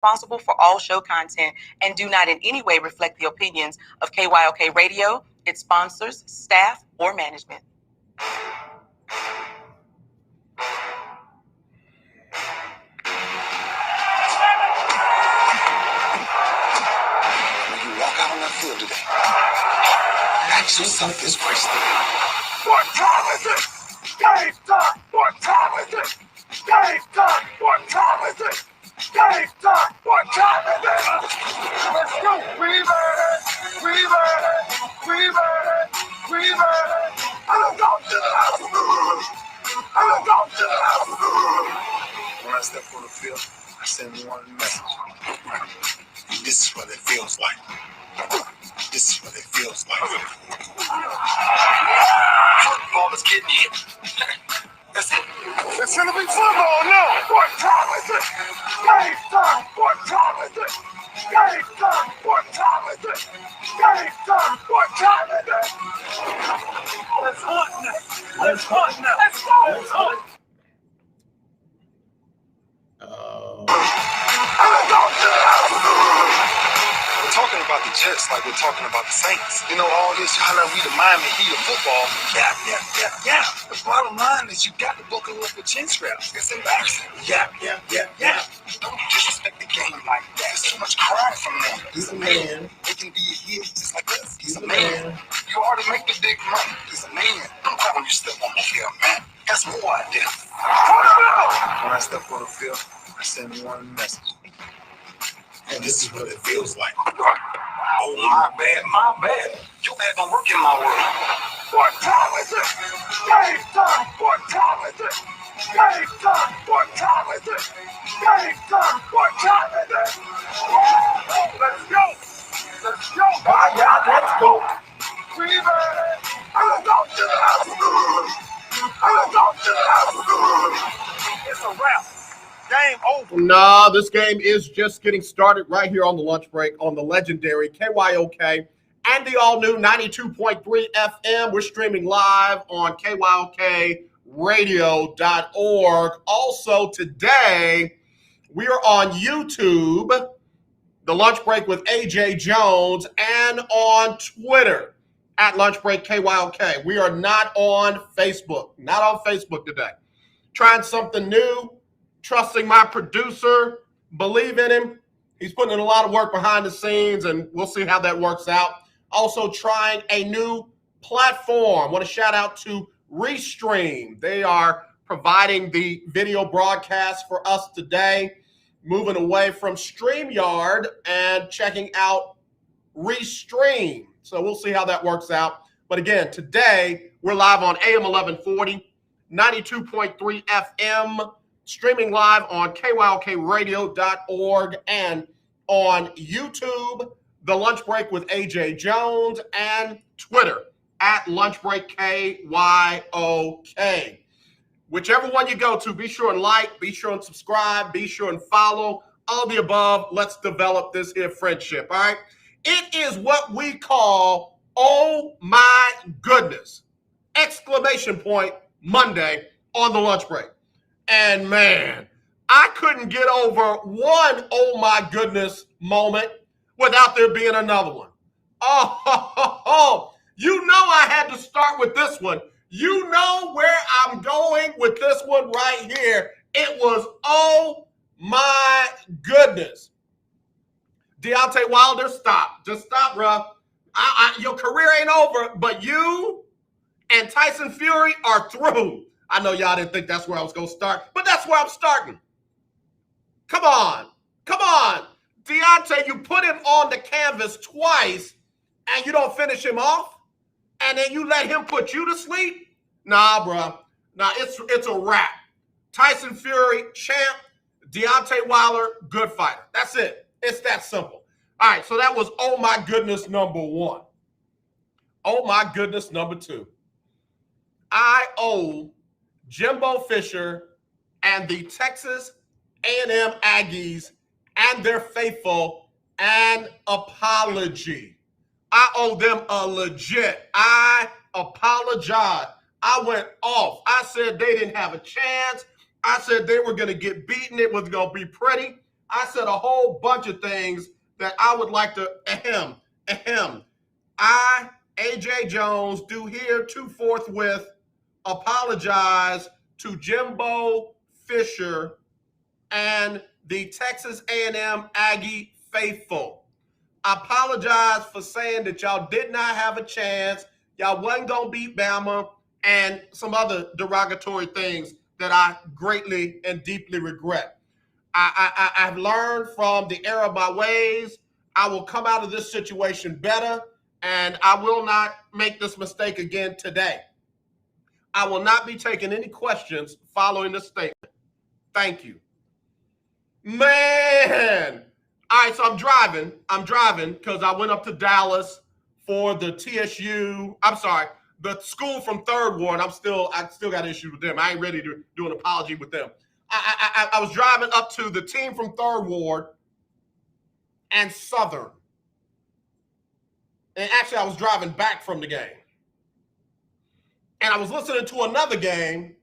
responsible for all show content and do not in any way reflect the opinions of KYOK Radio, its sponsors, staff, or management. When you walk out on that field today, ask yourself this question. What time is it? Game time! What time is it? Game time! What time is it? Game time! What time is it? Let's go! We made it! We made it! We made it! We made it! I'm going to the house! I'm going to the house! When I step on the field, I send one message. This is what it feels like. This is what it feels like. Football is getting hit. That's it. It's gonna be football now. What time is it? Game time. What time is it? Game time. What time is it? Game time. What time is it? Let's hunt now. Let's hunt now. Let's go. Let's hunt. We're talking about the Jets like we're talking about the Saints. You know, all this, how we the Miami Heat of football. Yeah. The bottom line is you got to buckle up with chin straps. It's embarrassing. Yeah. Don't disrespect the game like that. There's too much crying from them. He's a man. They can be a hit just like us. He's a man. You already make the big money. He's a man. I'm calling you step on the field, man. That's more out there. When I step on the field, I send one message. And this is what it feels like. Oh, my bad. You bad don't work in my world. What time is it? Game time. What time is it? Game time. What time is it? Game time. What time is it? Let's go. Let's go. My God, let's go. We made it. I'm going to the house. I'm going to the house. It's a wrap. Game over. Nah, this game is just getting started right here on the lunch break on the legendary KYOK and the all-new 92.3 FM. We're streaming live on KYOKradio.org. Also today, we are on YouTube, the lunch break with AJ Jones, and on Twitter at Lunch Break KYOK. We are not on Facebook. Not on Facebook today. Trying something new. Trusting my producer, believe in him. He's putting in a lot of work behind the scenes, and we'll see how that works out. Also trying a new platform. Want to shout out to Restream. They are providing the video broadcast for us today, moving away from StreamYard and checking out Restream. So we'll see how that works out. But again, today we're live on AM 1140, 92.3 FM, streaming live on KYOKradio.org and on YouTube, The Lunch Break with AJ Jones, and Twitter at Lunch Break KYOK. Whichever one you go to, be sure and like, be sure and subscribe, be sure and follow, all the above. Let's develop this here friendship, all right? It is what we call, oh my goodness, exclamation point Monday on the lunch break. And man, I couldn't get over one oh my goodness moment without there being another one. Oh, you know I had to start with this one. You know where I'm going with this one right here. It was oh my goodness. Deontay Wilder, stop. Just stop, bro. Your career ain't over, but you and Tyson Fury are through. I know y'all didn't think that's where I was going to start, but that's where I'm starting. Come on. Deontay, you put him on the canvas twice, and you don't finish him off, and then you let him put you to sleep? Nah, bro. Nah, it's a wrap. Tyson Fury, champ. Deontay Wilder, good fighter. That's it. It's that simple. All right, so that was oh my goodness number one. Oh my goodness number two. I owe Jimbo Fisher and the Texas A&M Aggies and their faithful an apology. I owe them a legit. I apologize. I went off. I said they didn't have a chance. I said they were going to get beaten. It was going to be pretty. I said a whole bunch of things that I would like to, I, A.J. Jones, do here to forthwith apologize to Jimbo Fisher and the Texas A&M Aggie faithful. I apologize for saying that y'all did not have a chance. Y'all wasn't going to beat Bama and some other derogatory things that I greatly and deeply regret. I've learned from the error of my ways. I will come out of this situation better, and I will not make this mistake again today. I will not be taking any questions following this statement. Thank you. Man. All right, so I'm driving because I went up to Dallas for the the school from Third Ward. I still got issues with them. I ain't ready to do an apology with them. I was driving up to the team from Third Ward and Southern. And actually, I was driving back from the game. And I was listening to another game,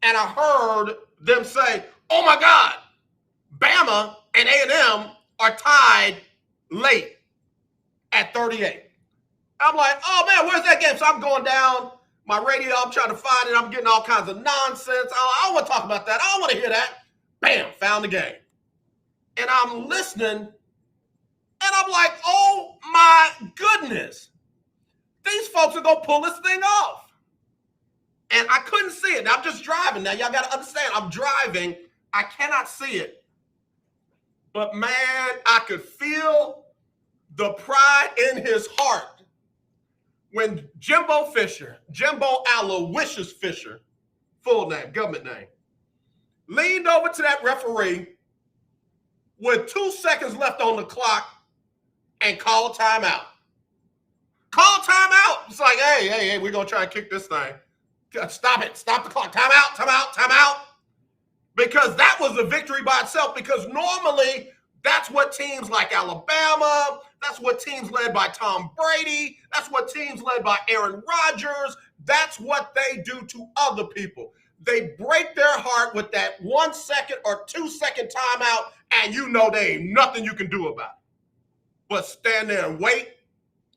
and I heard them say, oh, my God, Bama and A&M are tied late at 38. I'm like, oh, man, where's that game? So I'm going down my radio. I'm trying to find it. I'm getting all kinds of nonsense. I don't want to talk about that. I don't want to hear that. Bam, found the game. And I'm listening, and I'm like, oh, my goodness. These folks are going to pull this thing off. And I couldn't see it. Now, I'm just driving. Now, y'all got to understand, I'm driving. I cannot see it. But, man, I could feel the pride in his heart when Jimbo Aloysius Fisher, full name, government name, leaned over to that referee with 2 seconds left on the clock and called timeout. Call timeout. It's like, hey, we're going to try and kick this thing. Stop it. Stop the clock. Timeout. Because that was a victory by itself, because normally that's what teams like Alabama, that's what teams led by Tom Brady, that's what teams led by Aaron Rodgers, that's what they do to other people. They break their heart with that 1 second or 2 second timeout, and you know there ain't nothing you can do about it. But stand there and wait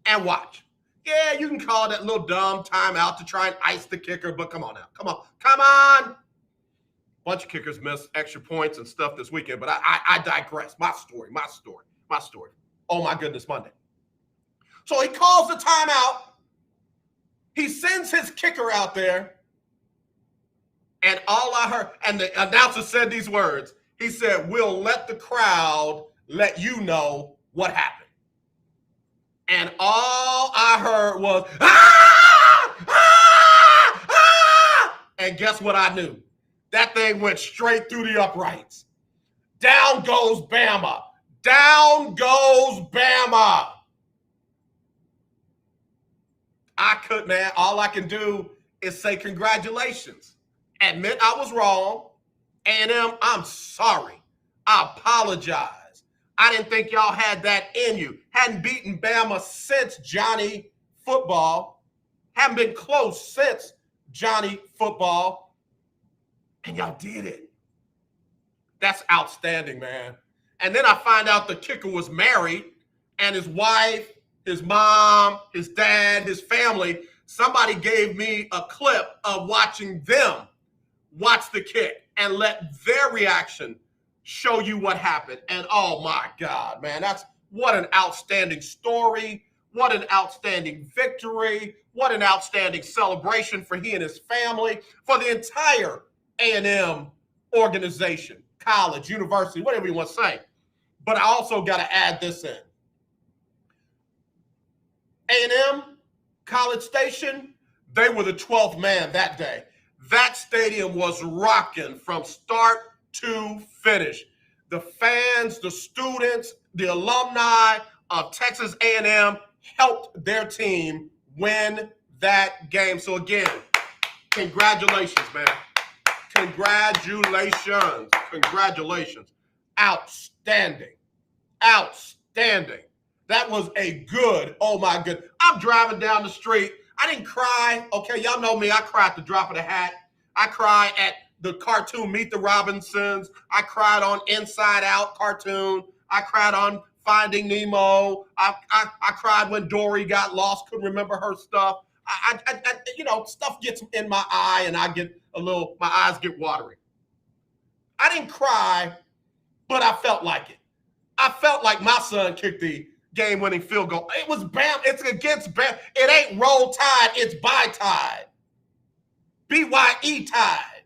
and watch. Yeah, you can call that little dumb timeout to try and ice the kicker, but come on now. Come on. Bunch of kickers missed extra points and stuff this weekend, but I digress. My story. Oh, my goodness, Monday. So he calls the timeout. He sends his kicker out there, and all I heard, and the announcer said these words. He said, we'll let the crowd let you know what happened. And all I heard was, and guess what I knew? That thing went straight through the uprights. Down goes Bama. Down goes Bama. All I can do is say congratulations. Admit I was wrong. A&M, I'm sorry. I apologize. I didn't think y'all had that in you. Hadn't beaten Bama since Johnnie football. Haven't been close since Johnnie football. And y'all did it. That's outstanding, man. And then I find out the kicker was married, and his wife, his mom, his dad, his family, somebody gave me a clip of watching them watch the kick and let their reaction show you what happened. And oh my God, man, what an outstanding story. What an outstanding victory. What an outstanding celebration for he and his family, for the entire A&M organization, college, university, whatever you want to say. But I also got to add this in. A&M, College Station, they were the 12th man that day. That stadium was rocking from start to finish. The fans, the students, the alumni of Texas A&M helped their team win that game. So again, congratulations, man. Congratulations. Outstanding. That was a good, oh my goodness. I'm driving down the street. I didn't cry. Okay, y'all know me. I cry at the drop of the hat. I cry at the cartoon Meet the Robinsons. I cried on Inside Out cartoon. I cried on Finding Nemo. I cried when Dory got lost, couldn't remember her stuff. Stuff gets in my eye and my eyes get watery. I didn't cry, but I felt like it. I felt like my son kicked the game-winning field goal. It was Bam. It's against Bam. It ain't Roll Tide. It's Buy Tide. BYE Tide.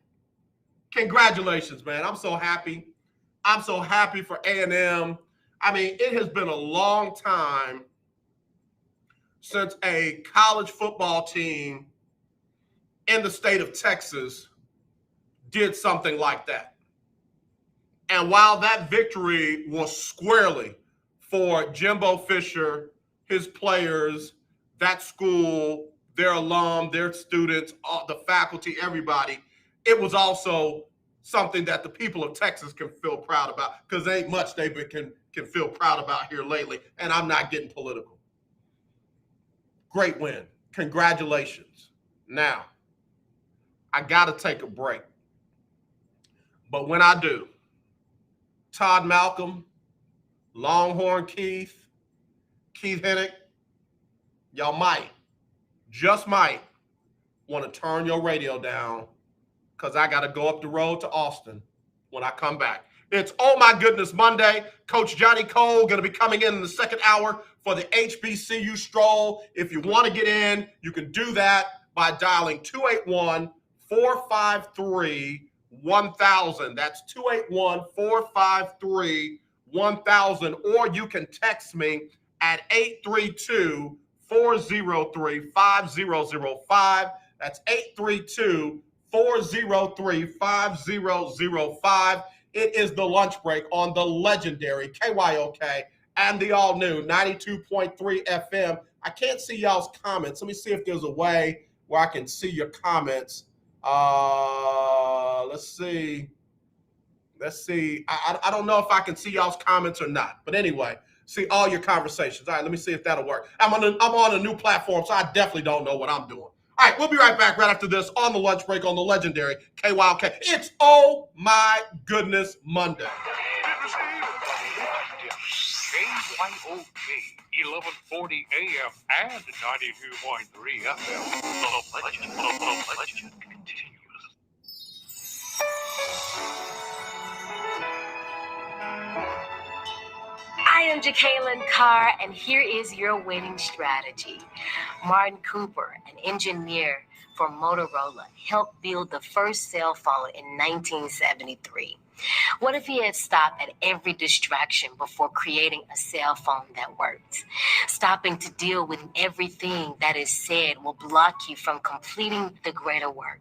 Congratulations, man. I'm so happy. I'm so happy for A&M. I mean, it has been a long time since a college football team in the state of Texas did something like that. And while that victory was squarely for Jimbo Fisher, his players, that school, their alum, their students, the faculty, everybody, it was also something that the people of Texas can feel proud about, because there ain't much they can feel proud about here lately, and I'm not getting political. Great win. Congratulations. Now, I got to take a break. But when I do, Todd Malcolm, Longhorn Keith Hennick, y'all just might want to turn your radio down, because I got to go up the road to Austin when I come back. It's Oh My Goodness Monday. Coach Johnnie Cole going to be coming in the second hour for the HBCU Stroll. If you want to get in, you can do that by dialing 281-453-1000. That's 281-453-1000. Or you can text me at 832-403-5005. That's 832-403-5005. It is the lunch break on the legendary KYOK and the all-new 92.3 FM. I can't see y'all's comments. Let me see if there's a way where I can see your comments. Let's see. I don't know if I can see y'all's comments or not. But anyway, see all your conversations. All right, let me see if that'll work. I'm on a new platform, so I definitely don't know what I'm doing. All right, we'll be right back right after this on the lunch break on the legendary KYOK. It's Oh My Goodness Monday. KYOK, 1140 AM and 92.3 FM. The legend continues. I am Jacqueline Carr, and here is your winning strategy. Martin Cooper, an engineer for Motorola, helped build the first cell phone in 1973. What if he had stopped at every distraction before creating a cell phone that worked? Stopping to deal with everything that is said will block you from completing the greater work.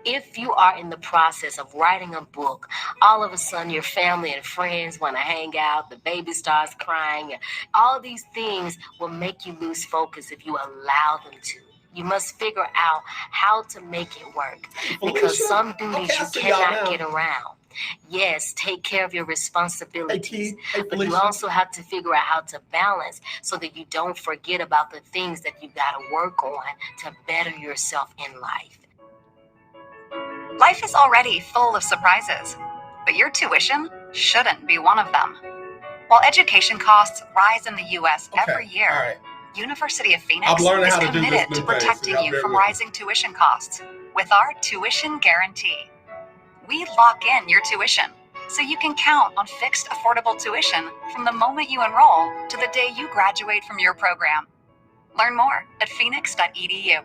If you are in the process of writing a book, all of a sudden your family and friends want to hang out, the baby starts crying, all of these things will make you lose focus if you allow them to. You must figure out how to make it work, because some duties you cannot get around. Yes, take care of your responsibilities, but you also have to figure out how to balance so that you don't forget about the things that you got to work on to better yourself in life. Life is already full of surprises, but your tuition shouldn't be one of them. While education costs rise in the U.S. every year, University of Phoenix is committed to protecting you from rising tuition costs with our tuition guarantee. We lock in your tuition so you can count on fixed, affordable tuition from the moment you enroll to the day you graduate from your program. Learn more at phoenix.edu.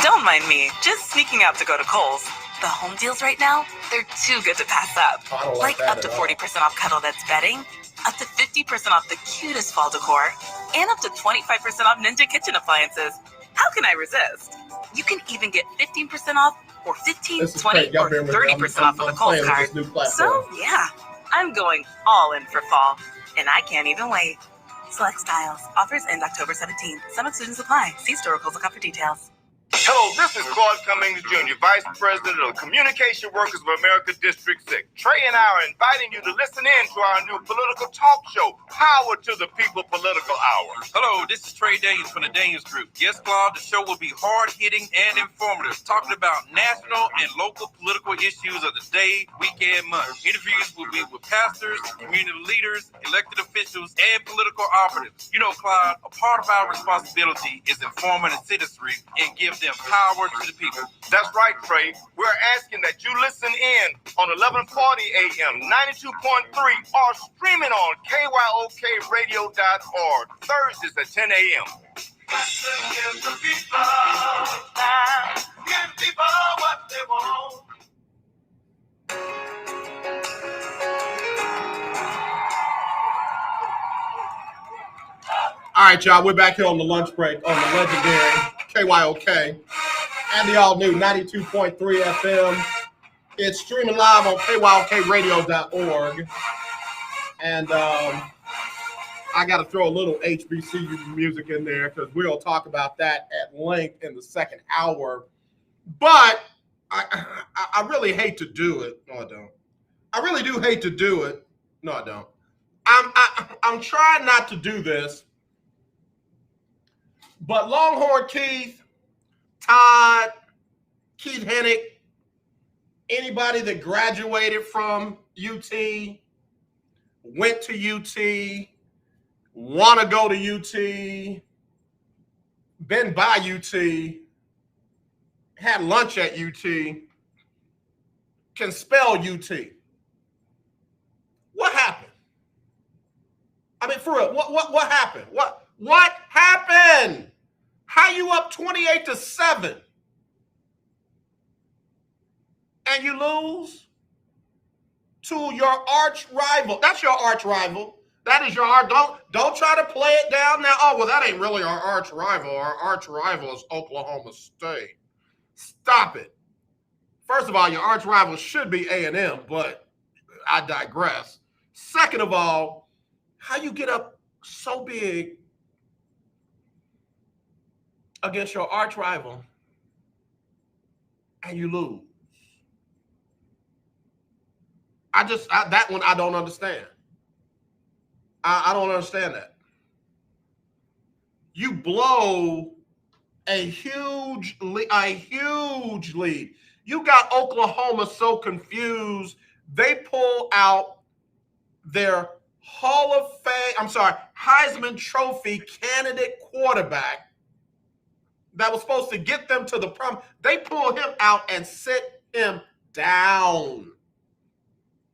Don't mind me, just sneaking out to go to Kohl's. The home deals right now, they're too good to pass up. Like up to 40% off cuddle that's bedding, up to 50% off the cutest fall decor, and up to 25% off Ninja kitchen appliances. How can I resist? You can even get 15% off or 15, 20, or 30% off of the Kohl's card. So, yeah, I'm going all in for fall, and I can't even wait. Select styles. Offers end October 17th. Some exclusions apply. See store or Kohl's.com for details. Hello, this is Claude Cummings Jr., Vice President of Communication Workers of America District 6. Trey and I are inviting you to listen in to our new political talk show, Power to the People Political Hour. Hello, this is Trey Daniels from the Daniels Group. Yes, Claude, the show will be hard-hitting and informative, talking about national and local political issues of the day, week, and month. Interviews will be with pastors, community leaders, elected officials, and political operatives. You know, Claude, a part of our responsibility is informing the citizenry and give them power to the people. That's right, Trey. We're asking that you listen in on 1140 AM, 92.3, or streaming on KYOKradio.org, Thursdays at 10 a.m. Listen, give the people time. Give people what they want. All right, y'all, we're back here on the lunch break on the legendary KYOK and the all-new 92.3 FM. It's streaming live on KYOKradio.org. And I got to throw a little HBCU music in there because we'll talk about that at length in the second hour. But I really hate to do it. No, I don't. I really do hate to do it. No, I don't. I'm trying not to do this. But Longhorn Keith, Todd, Keith Hennick, anybody that graduated from UT, went to UT, want to go to UT, been by UT, had lunch at UT, can spell UT. What happened? I mean, for real, what happened? What happened? How you up 28-7 and you lose to your arch rival? That's your arch rival. That is your arch. Don't try to play it down now. Oh, well, that ain't really our arch rival. Our arch rival is Oklahoma State. Stop it. First of all, your arch rival should be A&M, but I digress. Second of all, how you get up so big against your arch rival and you lose? That one I don't understand. I don't understand that. You blow a huge lead. You got Oklahoma so confused, they pull out their Heisman Trophy candidate quarterback that was supposed to get them to the prom. They pull him out and sit him down.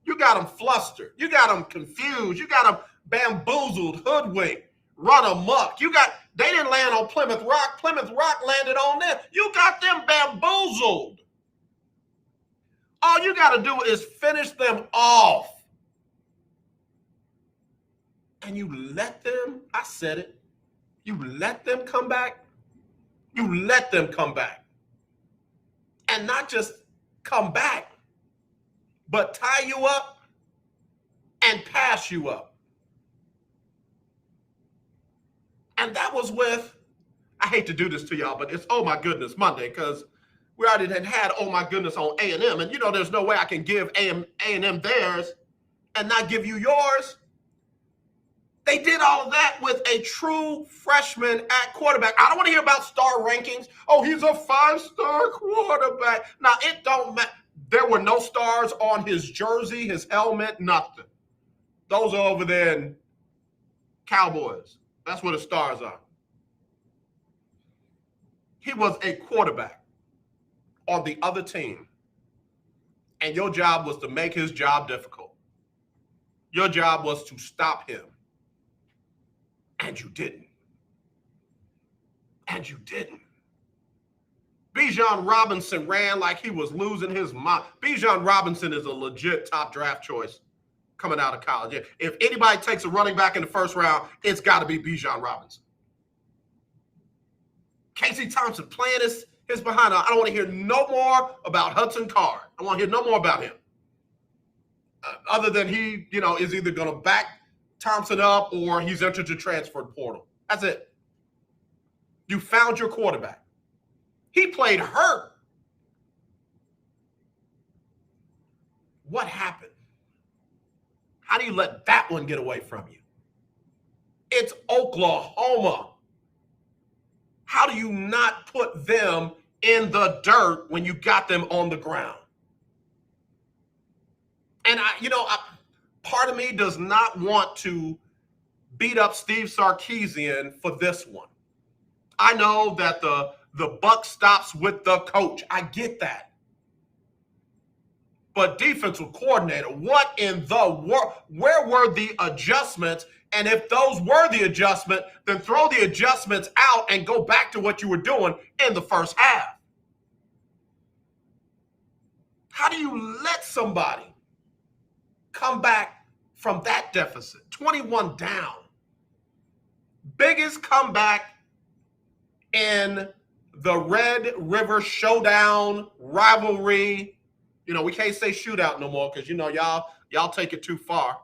You got him flustered. You got him confused. You got him bamboozled, hoodwinked, run amok. They didn't land on Plymouth Rock. Plymouth Rock landed on them. You got them bamboozled. All you got to do is finish them off. And you let them, I said it, you let them come back. You let them come back. And not just come back, but tie you up and pass you up. And that was with, I hate to do this to y'all, but it's oh my goodness Monday, because we already had oh my goodness on A&M. And you know there's no way I can give A&M theirs and not give you yours. They did all of that with a true freshman at quarterback. I don't want to hear about star rankings. Oh, he's a 5-star quarterback. Now, it don't matter. There were no stars on his jersey, his helmet, nothing. Those are over there in Cowboys. That's where the stars are. He was a quarterback on the other team. And your job was to make his job difficult. Your job was to stop him. And you didn't. And you didn't. Bijan Robinson ran like he was losing his mind. Bijan Robinson is a legit top draft choice coming out of college. If anybody takes a running back in the first round, it's got to be Bijan Robinson. Casey Thompson playing his behind. I don't want to hear no more about Hudson Card. I want to hear no more about him. Other than he, is either going to back Thompson up or he's entered the transfer portal. That's it. You found your quarterback. He played hurt. What happened? How do you let that one get away from you? It's Oklahoma. How do you not put them in the dirt when you got them on the ground? And part of me does not want to beat up Steve Sarkisian for this one. I know that the buck stops with the coach. I get that. But defensive coordinator, what in the world? Where were the adjustments? And if those were the adjustment, then throw the adjustments out and go back to what you were doing in the first half. How do you let somebody come back from that deficit? 21 down. Biggest comeback in the Red River Showdown rivalry. We can't say shootout no more because, y'all take it too far.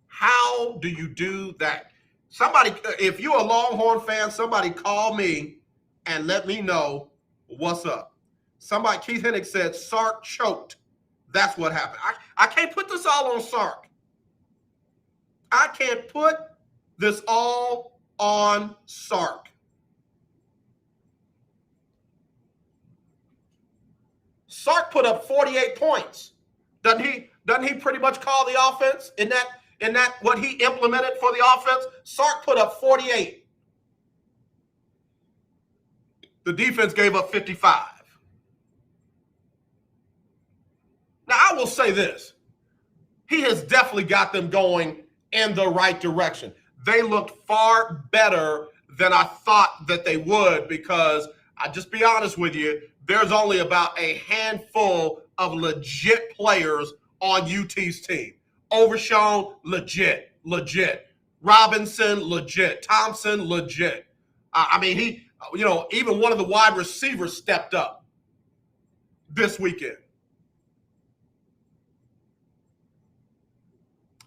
How do you do that? Somebody, if you're a Longhorn fan, somebody call me and let me know what's up. Keith Hennig said Sark choked. That's what happened. I can't put this all on Sark. I can't put this all on Sark. Sark put up 48 points. Doesn't he pretty much call the offense in that what he implemented for the offense? Sark put up 48. The defense gave up 55. Now, I will say this. He has definitely got them going in the right direction. They looked far better than I thought that they would because, I'll just be honest with you, there's only about a handful of legit players on UT's team. Overshown, legit. Robinson, legit. Thompson, legit. Even one of the wide receivers stepped up this weekend.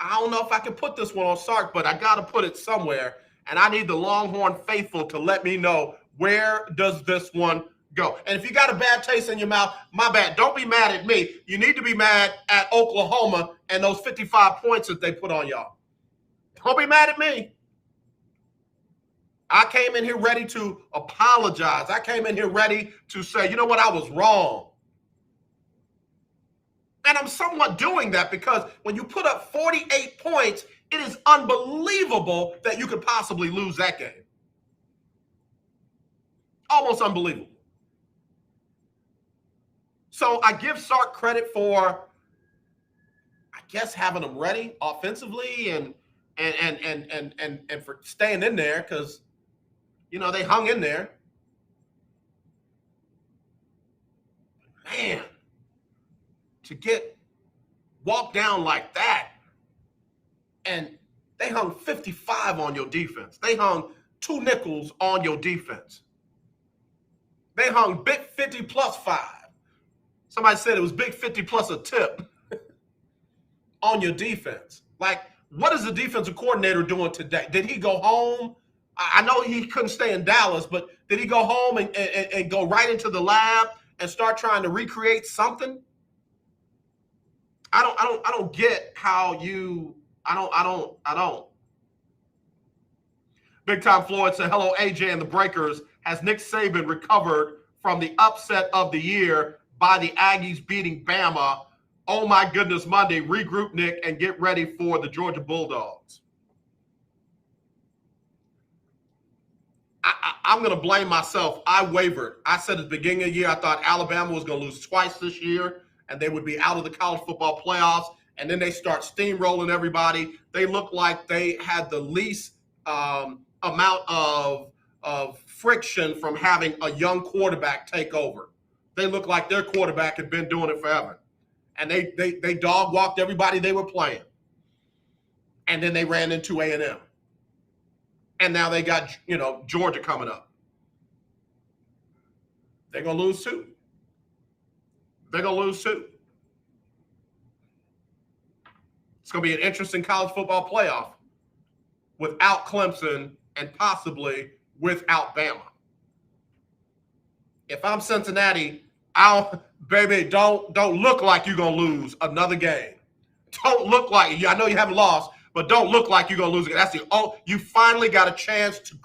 I don't know if I can put this one on Sark, but I got to put it somewhere. And I need the Longhorn faithful to let me know, where does this one go? And if you got a bad taste in your mouth, my bad. Don't be mad at me. You need to be mad at Oklahoma and those 55 points that they put on y'all. Don't be mad at me. I came in here ready to apologize. I came in here ready to say, you know what, I was wrong. And I'm somewhat doing that because when you put up 48 points, it is unbelievable that you could possibly lose that game. Almost unbelievable. So I give Sark credit for, I guess, having them ready offensively and for staying in there because, they hung in there. Man, to get walked down like that, and they hung 55 on your defense. They hung 2 nickels on your defense. They hung big 50 plus 5. Somebody said it was big 50 plus a tip on your defense. Like, what is the defensive coordinator doing today? Did he go home? I know he couldn't stay in Dallas, but did he go home and go right into the lab and start trying to recreate something? I don't get how you. I don't. Big Time Floyd said, hello, AJ and the Breakers. Has Nick Saban recovered from the upset of the year by the Aggies beating Bama? Oh, my goodness, Monday. Regroup, Nick, and get ready for the Georgia Bulldogs. I'm going to blame myself. I wavered. I said at the beginning of the year, I thought Alabama was going to lose twice this year, and they would be out of the college football playoffs. And then they start steamrolling everybody. They look like they had the least amount of friction from having a young quarterback take over. They look like their quarterback had been doing it forever. And they dog walked everybody they were playing. And then they ran into A&M. And now they got, Georgia coming up. They're going to lose too. It's going to be an interesting college football playoff without Clemson and possibly without Bama. If I'm Cincinnati, don't look like you're going to lose another game. Don't look like, I know you haven't lost, but don't look like you're going to lose again. You finally got a chance to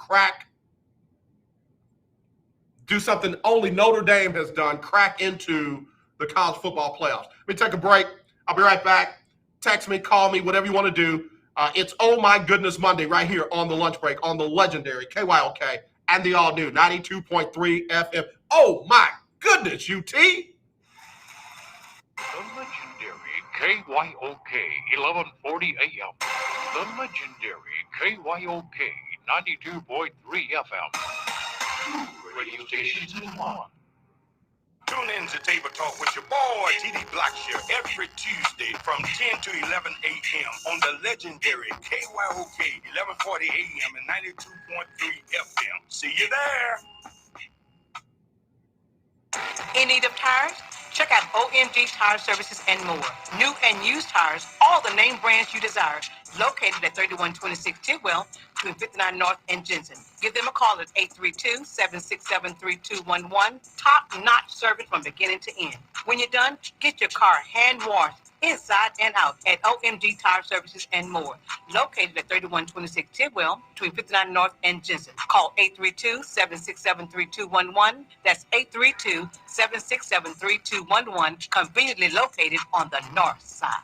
do something only Notre Dame has done, crack into the college football playoffs. Let me take a break. I'll be right back. Text me, call me, whatever you want to do. It's Oh My Goodness Monday right here on the lunch break on the legendary KYOK and the all-new 92.3 FM. Oh, my goodness, UT. The legendary KYOK 1140 AM. The legendary KYOK 92.3 FM. Two radio stations in one. Tune in to Table Talk with your boy, TD Blackshear, every Tuesday from 10 to 11 a.m. on the legendary KYOK 1140 a.m. and 92.3 FM. See you there. In need of tires? Check out OMG Tire Services and more. New and used tires, all the name brands you desire. Located at 3126 Tidwell, between 59 North and Jensen. Give them a call at 832-767-3211. Top-notch service from beginning to end. When you're done, get your car hand-washed inside and out at OMG Tire Services and more. Located at 3126 Tidwell, between 59 North and Jensen. Call 832-767-3211. That's 832-767-3211. Conveniently located on the north side.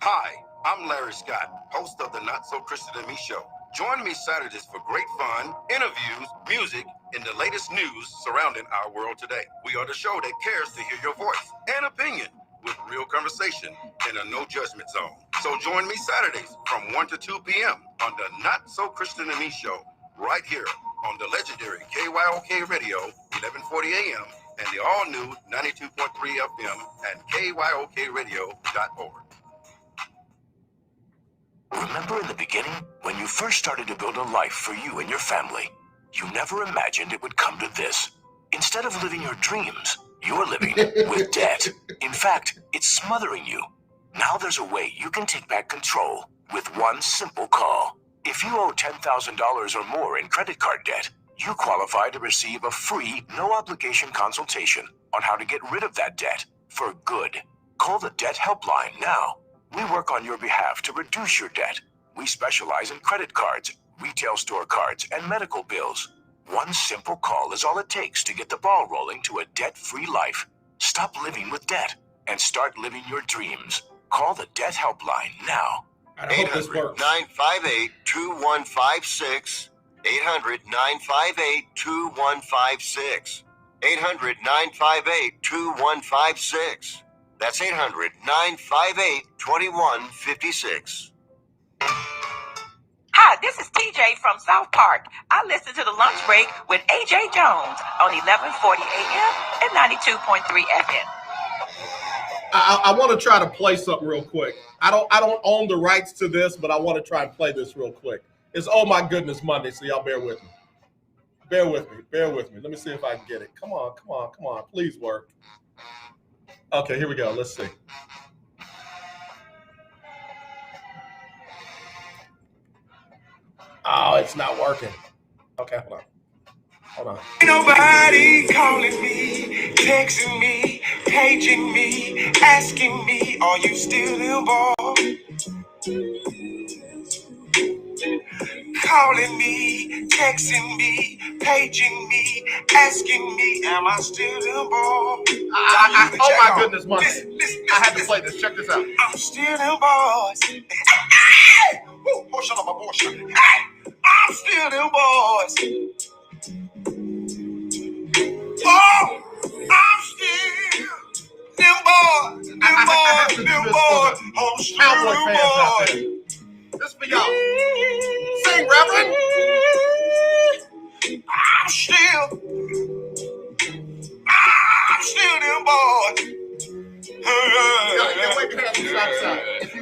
Hi, I'm Larry Scott, host of the Not So Christian and Me Show. Join me Saturdays for great fun, interviews, music, and the latest news surrounding our world today. We are the show that cares to hear your voice and opinion with real conversation in a no judgment zone. So join me Saturdays from 1 to 2 p.m. on the Not So Christian and Me Show right here on the legendary KYOK Radio 1140 AM and the all-new 92.3 FM and KYOKradio.org. Remember in the beginning, when you first started to build a life for you and your family, you never imagined it would come to this. Instead of living your dreams, you're living with debt. In fact, it's smothering you. Now there's a way you can take back control with one simple call. If you owe $10,000 or more in credit card debt, you qualify to receive a free, no-obligation consultation on how to get rid of that debt for good. Call the Debt Helpline now. We work on your behalf to reduce your debt. We specialize in credit cards, retail store cards, and medical bills. One simple call is all it takes to get the ball rolling to a debt-free life. Stop living with debt and start living your dreams. Call the Debt Helpline now. 800-958-2156. 800-958-2156. 800-958-2156. That's 800-958-2156. Hi, this is TJ from South Park. I listen to the lunch break with AJ Jones on 1140 AM and 92.3 FM. I want to try to play something real quick. I don't own the rights to this, but I want to try and play this real quick. It's Oh My Goodness Monday, so y'all bear with me. Bear with me. Let me see if I can get it. Come on. Please work. Okay, here we go. Let's see. Oh, it's not working. Okay, hold on. Ain't nobody calling me, texting me, paging me, asking me, are you still involved? Calling me, texting me, paging me, asking me, am I still involved? Oh my goodness, Monday. I had to play this. Check this out. I'm still involved. Hey! Woo, portion of my portion. Hey! I'm still involved. Oh! I'm still involved. I'm still involved. This for y'all. Sing, Reverend. I'm still involved.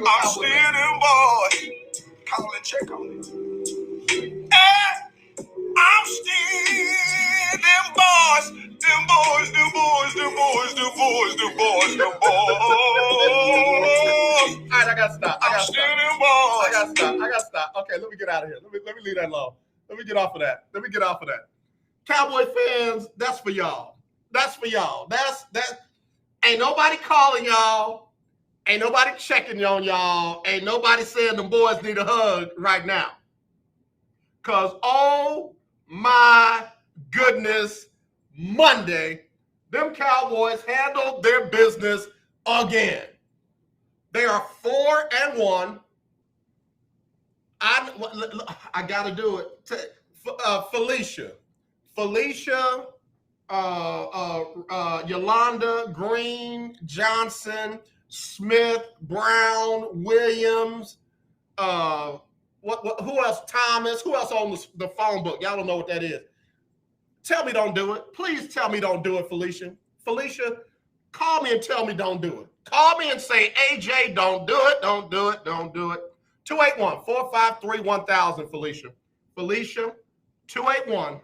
I'm still involved. Call and check on it. I'm still them boys. All right, I gotta stop. I'm still them boys. I gotta stop. Okay, let me get out of here. Let me leave that alone. Let me get off of that. Cowboy fans, that's for y'all. That's ain't nobody calling y'all. Ain't nobody checking on y'all. Ain't nobody saying the boys need a hug right now. Because, oh my goodness, Monday, them Cowboys handled their business again. They are 4-1. I got to do it. Felicia, Yolanda, Green, Johnson, Smith, Brown, Williams, who else? Thomas. Who else on the phone book? Y'all don't know what that is. Tell me don't do it. Please tell me don't do it, Felicia. Felicia, call me and tell me don't do it. Call me and say, AJ, don't do it. 281-453-1000, Felicia. Felicia, 281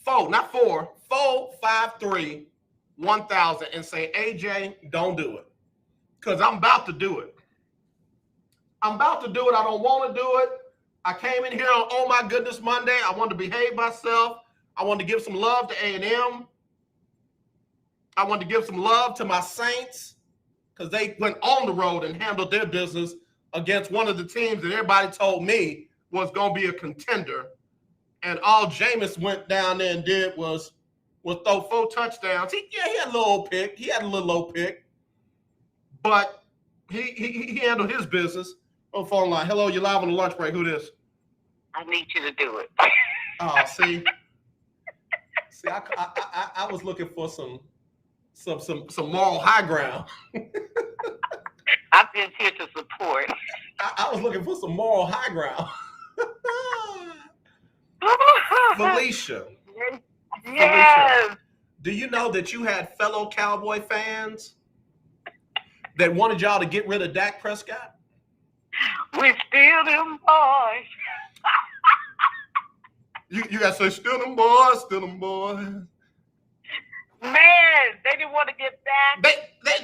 453-1000 and say, AJ, don't do it. Because I'm about to do it. I don't want to do it. I came in here on Oh My Goodness Monday. I wanted to behave myself. I wanted to give some love to A&M. I wanted to give some love to my Saints because they went on the road and handled their business against one of the teams that everybody told me was going to be a contender. And all Jameis went down there and did was throw 4 touchdowns. He had a little pick. He had a little low pick. But he handled his business. On the phone line. Hello, you're live on the lunch break. Who this? I need you to do it. Oh, see, I was looking for some moral high ground. I'm just here to support. I was looking for some moral high ground. Felicia. Yes. Felicia, do you know that you had fellow Cowboy fans that wanted y'all to get rid of Dak Prescott? We still them boys. You got to say, still them boys. Man, they didn't want to get Dak.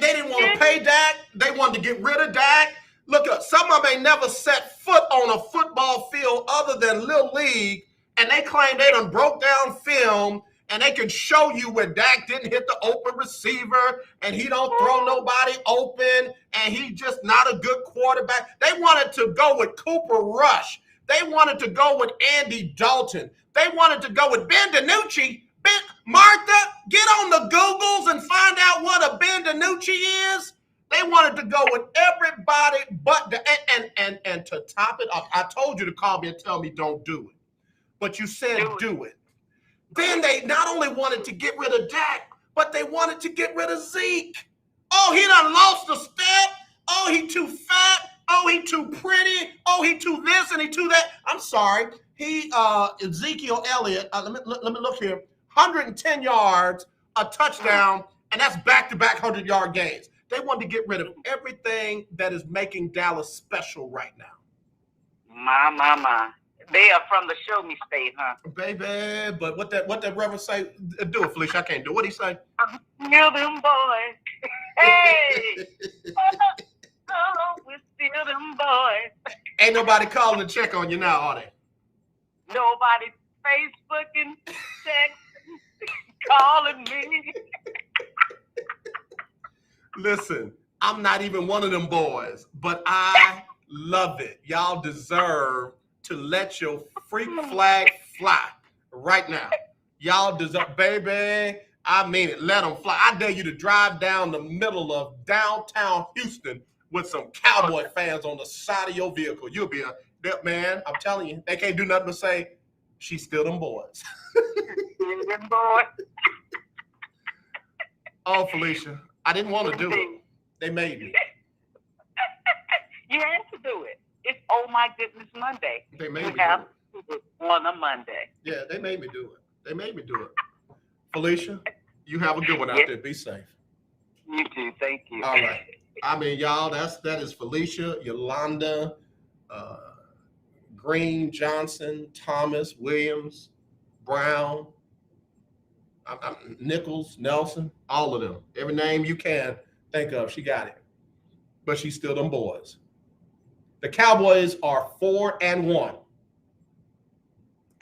They didn't want to pay Dak. They wanted to get rid of Dak. Look, some of them ain't never set foot on a football field other than Little League, and they claim they done broke down film, and they can show you where Dak didn't hit the open receiver, and he don't throw nobody open, and he just not a good quarterback. They wanted to go with Cooper Rush. They wanted to go with Andy Dalton. They wanted to go with Ben DiNucci. Martha, get on the Googles and find out what a Ben DiNucci is. They wanted to go with everybody but and to top it up, I told you to call me and tell me don't do it. But you said do it. Then they not only wanted to get rid of Dak, but they wanted to get rid of Zeke. Oh, he done lost a step. Oh, he too fat. Oh, he too pretty. Oh, he too this and he too that. I'm sorry. Ezekiel Elliott, let me look here. 110 yards, a touchdown, and that's back-to-back 100-yard games. They wanted to get rid of everything that is making Dallas special right now. My. They are from the show me state, huh? Baby, but what that reverend say? Do it, Felicia. I can't do it. What he say? Still them boys. Hey! Oh, we're still them boys. Ain't nobody calling to check on you now, are they? Nobody Facebooking, texting, calling me. Listen, I'm not even one of them boys, but I love it. Y'all deserve to let your freak flag fly right now. Y'all deserve, baby, I mean it, let them fly. I dare you to drive down the middle of downtown Houston with some Cowboy fans on the side of your vehicle. You'll be man, I'm telling you, they can't do nothing but say, she's still them boys. Still them boys. Oh, Felicia, I didn't want to do it. They made me. You had to do it. It's Oh My Goodness Monday. They made me do it on a Monday. Yeah, they made me do it. Felicia, you have a good one out there. Be safe. You too. Thank you. All right. I mean, y'all, that is Felicia, Yolanda, Green, Johnson, Thomas, Williams, Brown, Nichols, Nelson, all of them. Every name you can think of, she got it. But she's still them boys. The Cowboys are 4-1.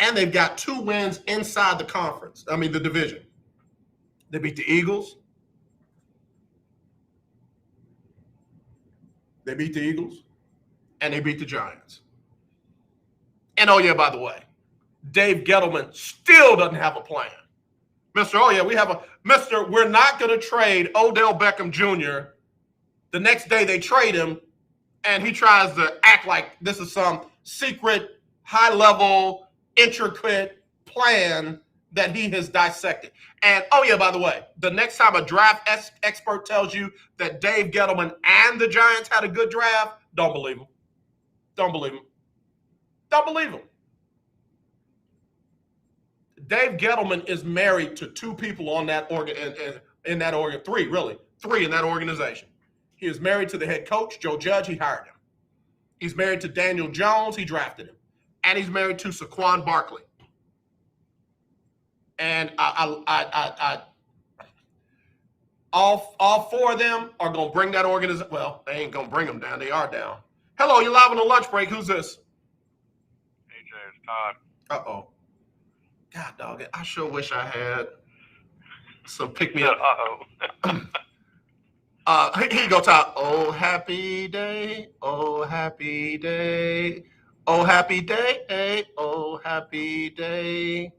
And they've got 2 wins inside the conference. I mean, the division. They beat the Eagles. And they beat the Giants. And oh, yeah, by the way, Dave Gettleman still doesn't have a plan. We're not going to trade Odell Beckham Jr. The next day they trade him, and he tries to act like this is some secret, high-level, intricate plan that he has dissected. And, oh, yeah, by the way, the next time a draft expert tells you that Dave Gettleman and the Giants had a good draft, don't believe him. Don't believe him. Dave Gettleman is married to 2 people on that three in that organization. He is married to the head coach, Joe Judge. He hired him. He's married to Daniel Jones. He drafted him. And he's married to Saquon Barkley. And all 4 of them are going to bring that organization. Well, they ain't going to bring them down. They are down. Hello, you're live on the lunch break. Who's this? AJ, it's Todd. Uh-oh. God, dog, I sure wish I had some pick-me-up. Here you go, Todd. Oh, happy day. Oh, happy day. Oh, happy day. Oh, happy day.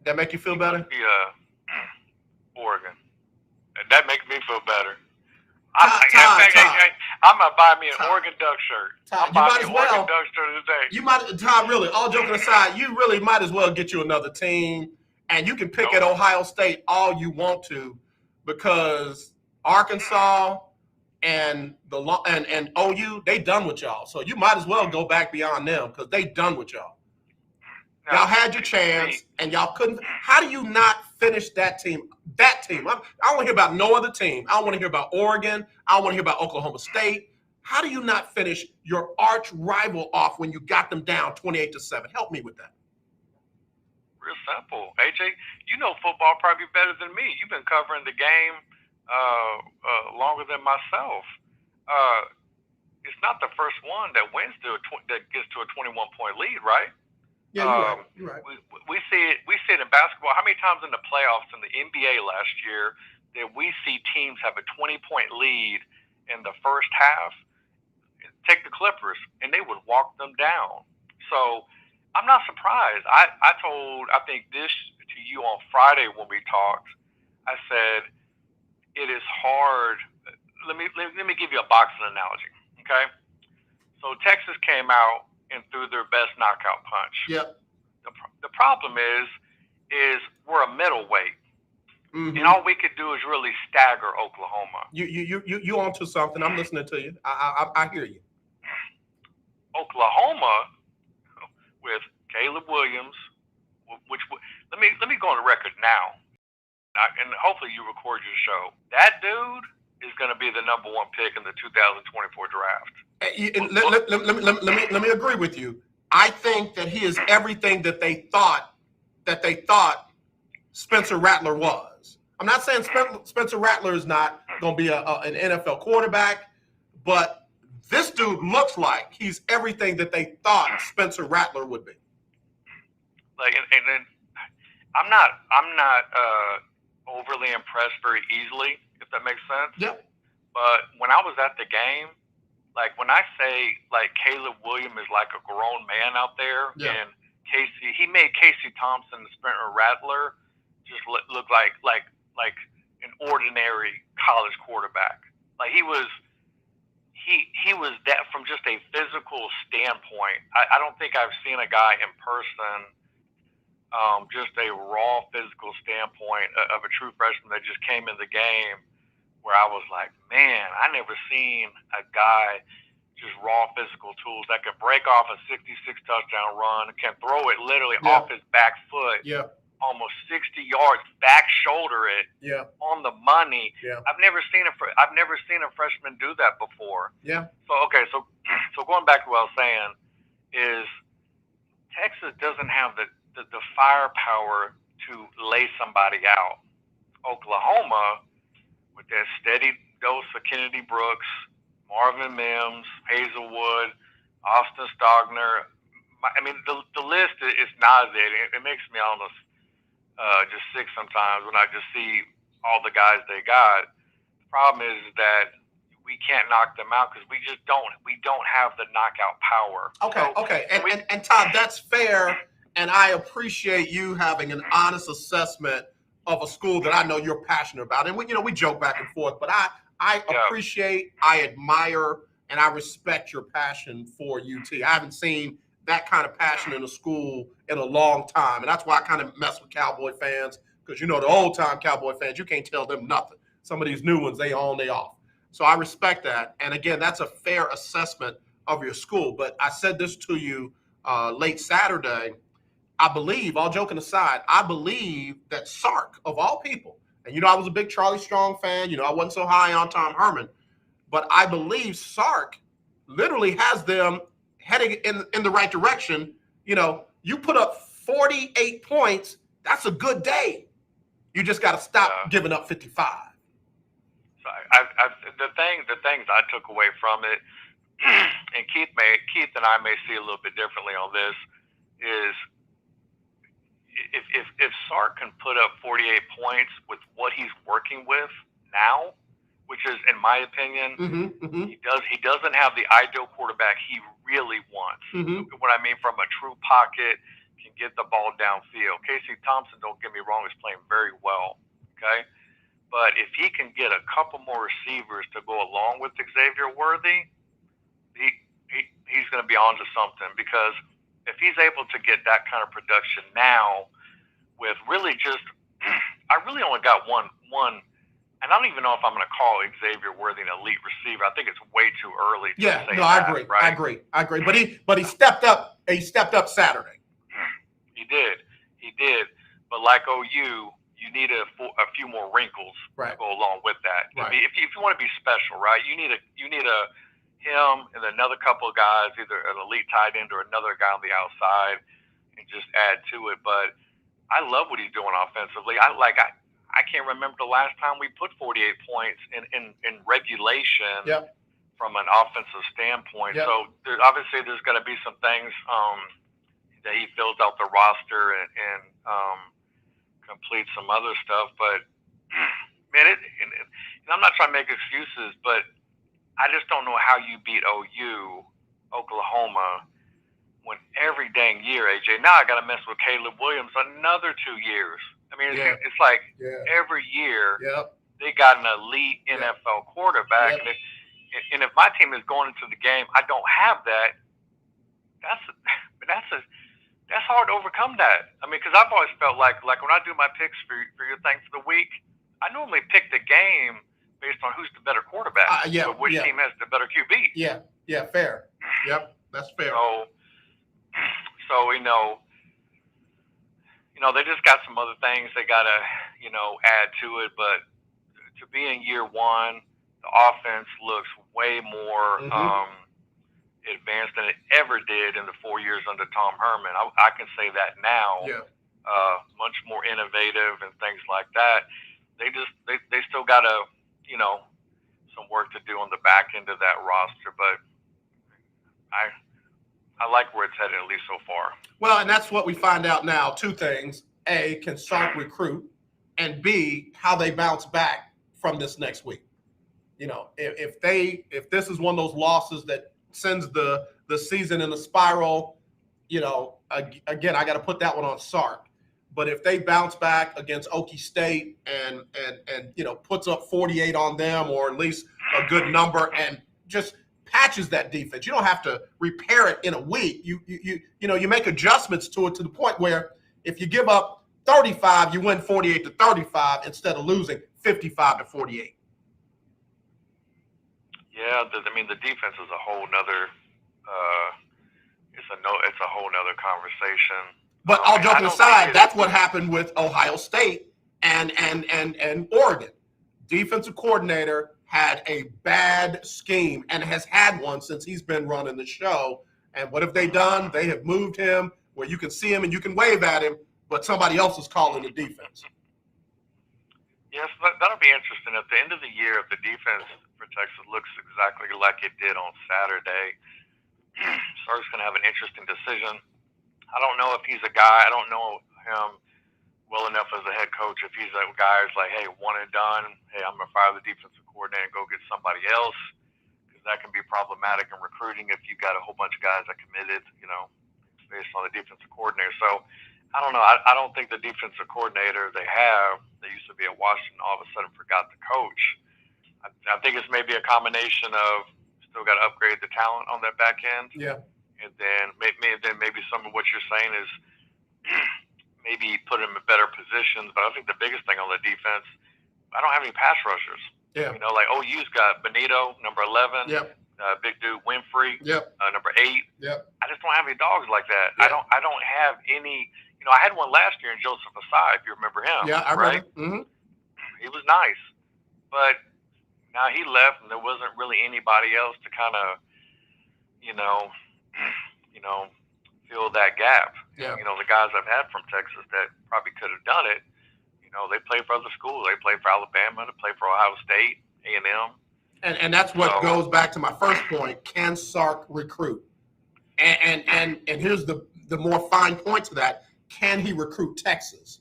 That make you feel better? Oregon. That makes me feel better. Todd. I'm going to buy me an Oregon Duck shirt. Todd, I'm buying me an Oregon Duck shirt today. Todd, really, all joking aside, you really might as well get you another team, and you can pick at Ohio State all you want to, because Arkansas and OU, they done with y'all. So you might as well go back beyond them, because they done with y'all. Y'all had your chance, and y'all couldn't. How do you not finish that team? I don't want to hear about no other team. I don't want to hear about Oregon. I don't want to hear about Oklahoma State. How do you not finish your arch rival off when you got them down 28-7? Help me with that. Real simple. AJ, you know football probably better than me. You've been covering the game longer than myself. It's not the first one that gets to a 21-point lead, right? Yeah, you're right. We see it in basketball. How many times in the playoffs in the NBA last year did we see teams have a 20-point lead in the first half? Take the Clippers, and they would walk them down. So I'm not surprised. I think this to you on Friday when we talked. I said it is hard. Let me give you a boxing analogy. Okay, so Texas came out and threw their best knockout punch. Yep. The problem is we're a middleweight, and all we could do is really stagger Oklahoma. You onto something? I'm listening to you. I hear you. Oklahoma with Caleb Williams, which let me go on the record now, and hopefully you record your show. That dude is going to be the #1 pick in the 2024 draft. Let me agree with you. I think that he is everything that they thought Spencer Rattler was. I'm not saying Spencer Rattler is not going to be an NFL quarterback, but this dude looks like he's everything that they thought Spencer Rattler would be. And then I'm not overly impressed very easily, if that makes sense. Yep. But when I was at the game, like when I say like Caleb Williams is like a grown man out there, and he made Casey Thompson and Spencer Rattler just look like an ordinary college quarterback. Like he was that from just a physical standpoint. I don't think I've seen a guy in person, just a raw physical standpoint of a true freshman that just came in the game, where I was like, man, I never seen a guy just raw physical tools that can break off a 66 touchdown run, can throw it literally off his back foot, almost 60 yards, back shoulder it on the money. I've never seen a freshman do that before. So going back to what I was saying is Texas doesn't have the firepower to lay somebody out. Oklahoma, with that steady dose of Kennedy Brooks Marvin Mims, Hazelwood, Austin Stogner. I mean, the list is nauseating. It makes me almost just sick sometimes when I just see all the guys they got. The problem is that we can't knock them out because we don't have the knockout power. Okay. And Todd, that's fair. And I appreciate you having an honest assessment of a school that I know you're passionate about. And we joke back and forth, but I appreciate, I admire, and I respect your passion for UT. I haven't seen that kind of passion in a school in a long time. And that's why I kind of mess with Cowboy fans, because the old time Cowboy fans, you can't tell them nothing. Some of these new ones, they on, they off. So I respect that. And again, that's a fair assessment of your school. But I said this to you late Saturday. I believe, all joking aside, I believe that Sark, of all people, and I was a big Charlie Strong fan, I wasn't so high on Tom Herman, but I believe Sark literally has them heading in the right direction. You put up 48 points, that's a good day. You just got to stop giving up 55. So the things I took away from it, and Keith and I may see a little bit differently on this, is if Sark can put up 48 points with what he's working with now, which is, in my opinion, he doesn't have the ideal quarterback he really wants. What I mean, from a true pocket, can get the ball downfield. Casey Thompson, don't get me wrong, is playing very well. Okay, but if he can get a couple more receivers to go along with Xavier Worthy, he's going to be on to something, because if he's able to get that kind of production now with really just, I really only got one, and I don't even know if I'm going to call Xavier Worthy an elite receiver. I think it's way too early to say that. I agree. Right? I agree. But he stepped up. He stepped up Saturday. He did. But like OU, you need a few more wrinkles to go along with that. Right. If you want to be special, right? You need him and another couple of guys, either an elite tight end or another guy on the outside, and just add to it. But I love what he's doing offensively. I can't remember the last time we put 48 points in regulation from an offensive standpoint. So obviously there's going to be some things that he fills out the roster and completes some other stuff. But man, I'm not trying to make excuses, but I just don't know how you beat OU, Oklahoma, when every dang year, AJ, now I got to mess with Caleb Williams another 2 years. I mean, it's like every year they got an elite NFL quarterback. And if my team is going into the game, I don't have that. That's hard to overcome that. I mean, because I've always felt like when I do my picks for your thing for the week, I normally pick the game based on who's the better quarterback, which team has the better QB. Fair. Yep, that's fair. So they just got some other things they got to, add to it. But to be in year one, the offense looks way more advanced than it ever did in the 4 years under Tom Herman. I can say that now. Much more innovative and things like that. They still got to, some work to do on the back end of that roster, but I like where it's headed, at least so far. Well, and that's what we find out now. Two things: A, can Sark recruit, and B, how they bounce back from this next week. If this is one of those losses that sends the season in a spiral, again, I got to put that one on Sark. But if they bounce back against Okie State and puts up 48 on them, or at least a good number, and just patches that defense, you don't have to repair it in a week. You make adjustments to it to the point where if you give up 35, you win 48-35 instead of losing 55-48. Yeah, the defense is a whole nother. It's a whole nother conversation. But all joking aside, that's what happened with Ohio State and Oregon. Defensive coordinator had a bad scheme and has had one since he's been running the show. And what have they done? They have moved him where you can see him and you can wave at him, but somebody else is calling the defense. Yes, that'll be interesting. At the end of the year, if the defense for Texas looks exactly like it did on Saturday, Sark's going to have an interesting decision. I don't know if he's a guy. I don't know him well enough as a head coach. If he's a guy who's like, hey, one and done. Hey, I'm going to fire the defensive coordinator and go get somebody else, because that can be problematic in recruiting if you got a whole bunch of guys that committed, based on the defensive coordinator. So I don't know. I don't think the defensive coordinator they have, that used to be at Washington, all of a sudden forgot the coach. I think it's maybe a combination of still got to upgrade the talent on that back end. Yeah. And then maybe some of what you're saying is maybe put him in better positions. But I think the biggest thing on the defense, I don't have any pass rushers. Yeah. Like OU's got Benito, number 11. Yep. Big dude Winfrey. Yep. Number 8. Yep. I just don't have any dogs like that. Yeah. I don't have any. I had one last year in Joseph Asai, if you remember him. Yeah, I remember. Mm-hmm. He was nice, but now he left, and there wasn't really anybody else to kind of, fill that gap. Yeah. The guys I've had from Texas that probably could have done it. They play for other schools. They play for Alabama. They play for Ohio State, A&M. And that's what goes back to my first point. Can Sark recruit? And here's the more fine point to that. Can he recruit Texas?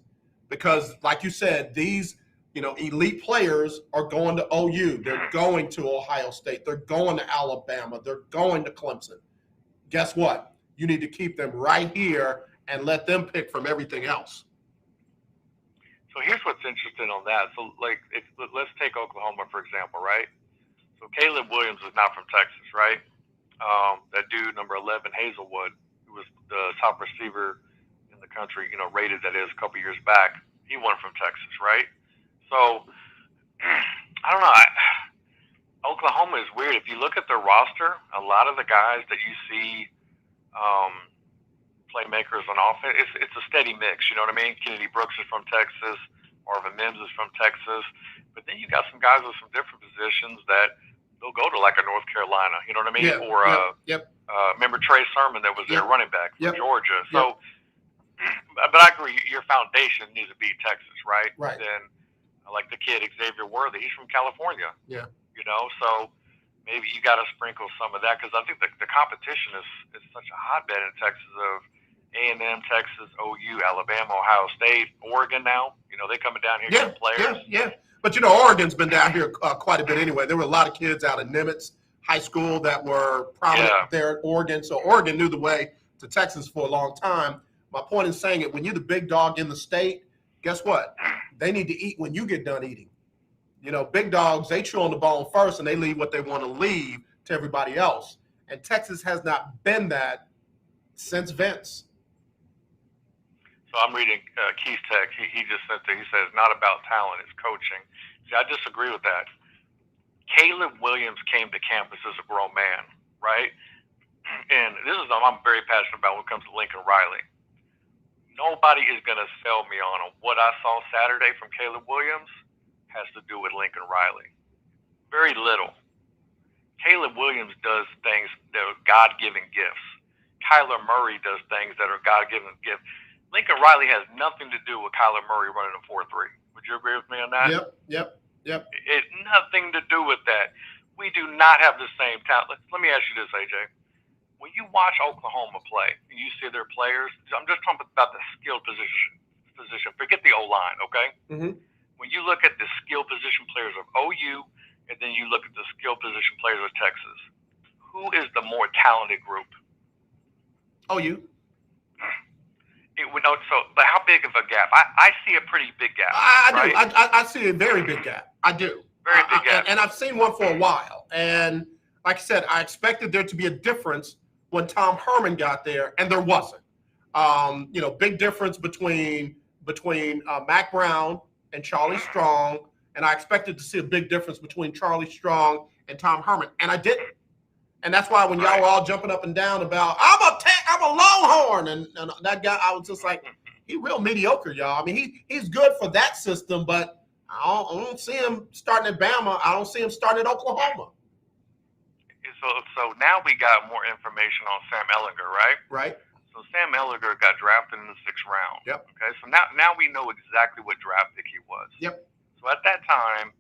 Because like you said, these elite players are going to OU. They're going to Ohio State. They're going to Alabama. They're going to Clemson. Guess what? You need to keep them right here and let them pick from everything else. So here's what's interesting on that. So let's take Oklahoma, for example, right? So Caleb Williams is not from Texas, right? That dude, number 11, Hazelwood, who was the top receiver in the country, rated that is a couple years back. He won from Texas, right? So I don't know. Oklahoma is weird. If you look at their roster, a lot of the guys that you see playmakers on offense, it's a steady mix. You know what I mean? Kennedy Brooks is from Texas. Marvin Mims is from Texas. But then you got some guys with some different positions that they'll go to like a North Carolina. You know what I mean? Yeah, or yep. Remember Trey Sermon that was their running back from Yep. Georgia. So, but I agree. Your foundation needs to be Texas, right? Right. Then, like the kid Xavier Worthy, he's from California. Yeah. So maybe you got to sprinkle some of that, because I think the competition is such a hotbed in Texas of A&M, Texas, OU, Alabama, Ohio State, Oregon now. They coming down here getting players. Yeah. But Oregon's been down here quite a bit anyway. There were a lot of kids out of Nimitz High School that were prominent there at Oregon. So Oregon knew the way to Texas for a long time. My point in saying it, when you're the big dog in the state, guess what? They need to eat when you get done eating. Big dogs, they chew on the bone first and they leave what they want to leave to everybody else. And Texas has not been that since Vince. So I'm reading Keith's text. He just sent it. He says, not about talent, it's coaching. See, I disagree with that. Caleb Williams came to campus as a grown man, right? And this is something I'm very passionate about when it comes to Lincoln Riley. Nobody is going to sell me on what I saw Saturday from Caleb Williams has to do with Lincoln Riley. Very little. Caleb Williams does things that are God-given gifts. Kyler Murray does things that are God-given gifts. Lincoln Riley has nothing to do with Kyler Murray running a 4-3. Would you agree with me on that? Yep. It's nothing to do with that. We do not have the same talent. Let me ask you this, AJ. When you watch Oklahoma play and you see their players, I'm just talking about the skill position. Forget the O-line, okay? Mm-hmm. When you look at the skill position players of OU and then you look at the skill position players of Texas, who is the more talented group? OU. But how big of a gap? I see a pretty big gap. I do. I see a very big gap. I do. Very big gap. And I've seen one for a while. And like I said, I expected there to be a difference when Tom Herman got there, and there wasn't. Big difference between Mac Brown and Charlie Strong, and I expected to see a big difference between Charlie Strong and Tom Herman, and I didn't. And that's why when y'all were all jumping up and down about I'm a Longhorn, and that guy, I was just like, he real mediocre, y'all. I mean, he's good for that system, but I don't see him starting at Bama. I don't see him starting at Oklahoma. So now we got more information on Sam Ehlinger, right? Right. So Sam Ehlinger got drafted in the 6th round. Yep. Okay. So now we know exactly what draft pick he was. Yep. So at that time,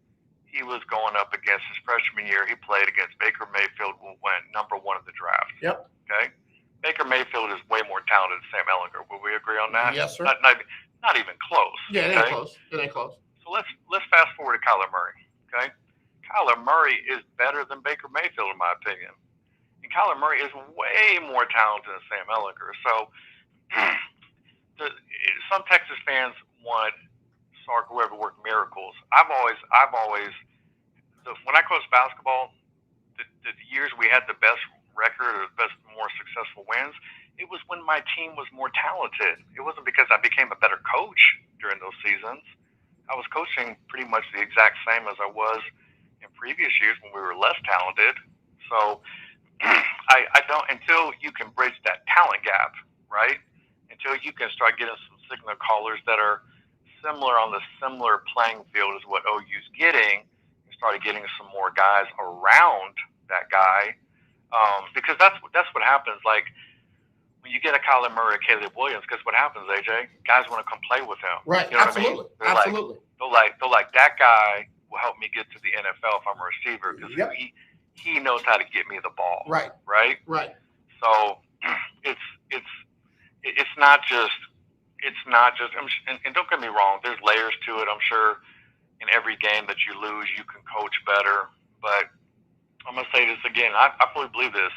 he was going up against his freshman year. He played against Baker Mayfield, who went number 1 in the draft. Yep. Okay. Baker Mayfield is way more talented than Sam Ehlinger. Will we agree on that? Yes, sir. Not even close. Yeah, it ain't close. It ain't close. So let's fast forward to Kyler Murray. Okay. Kyler Murray is better than Baker Mayfield, in my opinion. And Kyler Murray is way more talented than Sam Ehlinger. So some Texas fans want Sark, whoever, work miracles. I've always when I coached basketball, the years we had the best record or the best, more successful wins, it was when my team was more talented. It wasn't because I became a better coach during those seasons. I was coaching pretty much the exact same as I was in previous years when we were less talented. So I don't, until you can bridge that talent gap, right? Until you can start getting some signal callers that are similar on the similar playing field as what OU's getting, you started getting some more guys around that guy, because that's what happens. Like when you get a Kyler Murray, Caleb Williams, because what happens, AJ, guys want to come play with him. Right. You know Absolutely. What I mean? Absolutely. They're like that guy will help me get to the NFL if I'm a receiver, because he knows how to get me the ball. Right. Right. Right. So it's not just. And don't get me wrong, there's layers to it. I'm sure in every game that you lose, you can coach better. But I'm going to say this again. I fully believe this.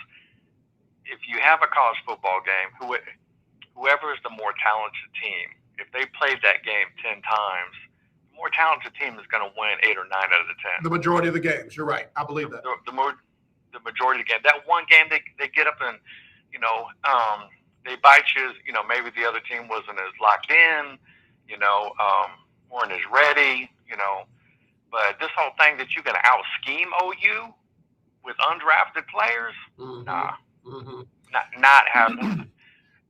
If you have a college football game, whoever is the more talented team, if they played that game 10 times, the more talented team is going to win 8 or 9 out of the 10. The majority of the games. You're right. I believe that. The majority of the game. That one game they get up and, they bite you, maybe the other team wasn't as locked in, weren't as ready, But this whole thing that you can out-scheme OU with undrafted players, nah. Mm-hmm. Not happening.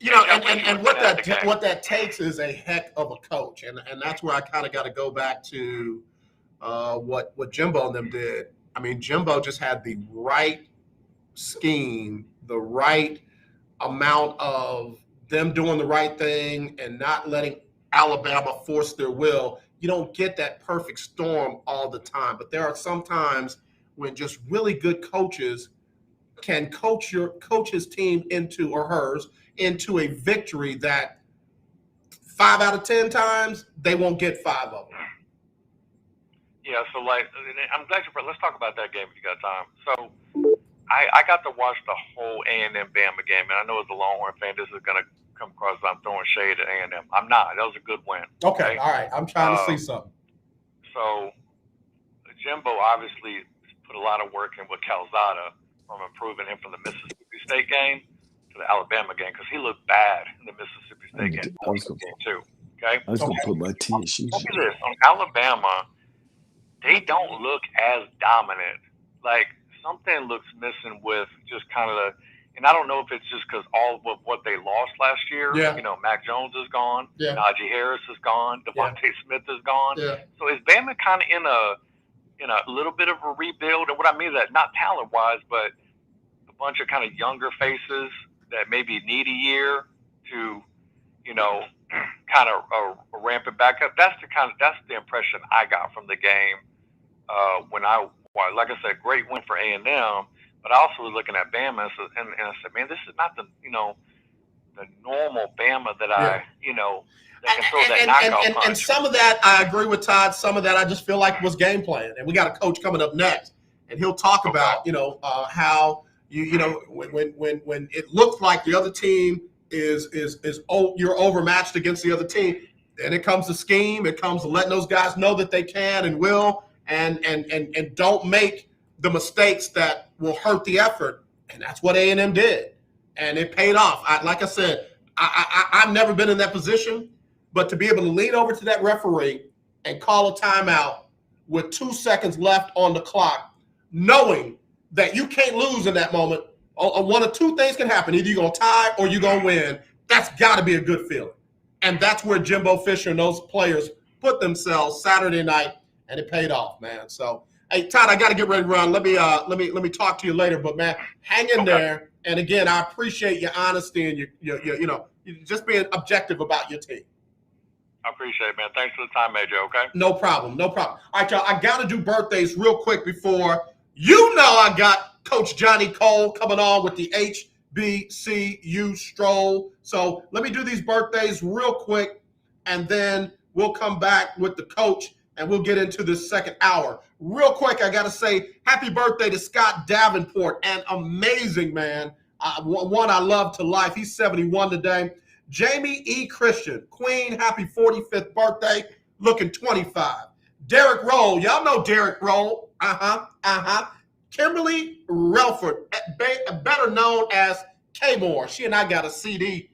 And what that takes is a heck of a coach. And that's where I kind of got to go back to what Jimbo and them did. I mean, Jimbo just had the right scheme, the right amount of them doing the right thing and not letting Alabama force their will. You don't get that perfect storm all the time, but there are some times when just really good coaches can coach his team into, or hers, into a victory that 5 out of 10 times they won't get 5 of them. Yeah, so I'm glad let's talk about that game if you got time. So I got to watch the whole A&M Bama game, and I know as a Longhorn fan, this is going to come across as I'm throwing shade at A&M. I'm not. That was a good win. Okay, all right. I'm trying to see something. So Jimbo obviously put a lot of work in with Calzada from improving him from the Mississippi State game to the Alabama game, because he looked bad in the Mississippi State game too. Okay? I was going to put my T-shirt. Look at this. On Alabama, they don't look as dominant. Like, something looks missing with just kind of and I don't know if it's just because all of what they lost last year. Yeah. Mac Jones is gone. Yeah. Najee Harris is gone. Devontae Smith is gone. Yeah. So is Bama kind of in a little bit of a rebuild? And what I mean is that not talent-wise, but a bunch of kind of younger faces that maybe need a year to, kind of ramp it back up. That's the impression I got from the game like I said, great win for A&M, but I also was looking at Bama and I said, man, this is not the normal Bama that that can throw that knockout punch. And some of that I agree with Todd. Some of that I just feel like was game plan. And we got a coach coming up next, and he'll talk about how when it looks like the other team you're overmatched against the other team. Then it comes the scheme. It comes to letting those guys know that they can and will. And don't make the mistakes that will hurt the effort. And that's what A&M did. And it paid off. Like I said, I've never been in that position, but to be able to lean over to that referee and call a timeout with 2 seconds left on the clock, knowing that you can't lose in that moment, one of two things can happen. Either you're going to tie or you're going to win. That's got to be a good feeling. And that's where Jimbo Fisher and those players put themselves Saturday night. And it paid off, man. So, hey, Todd, I got to get ready to run. Let me talk to you later. But man, hang in there. And again, I appreciate your honesty and your just being objective about your team. I appreciate it, man. Thanks for the time, AJ, okay? No problem. No problem. All right, y'all. I got to do birthdays real quick before you know I got Coach Johnnie Cole coming on with the HBCU Stroll. So let me do these birthdays real quick, and then we'll come back with the coach, and we'll get into this second hour. Real quick, I got to say happy birthday to Scott Davenport, an amazing man, one I love to life. He's 71 today. Jamie E. Christian, Queen, happy 45th birthday, looking 25. Derek Roll, y'all know Derek Roll. Kimberly Relford, better known as K-Moore. She and I got a CD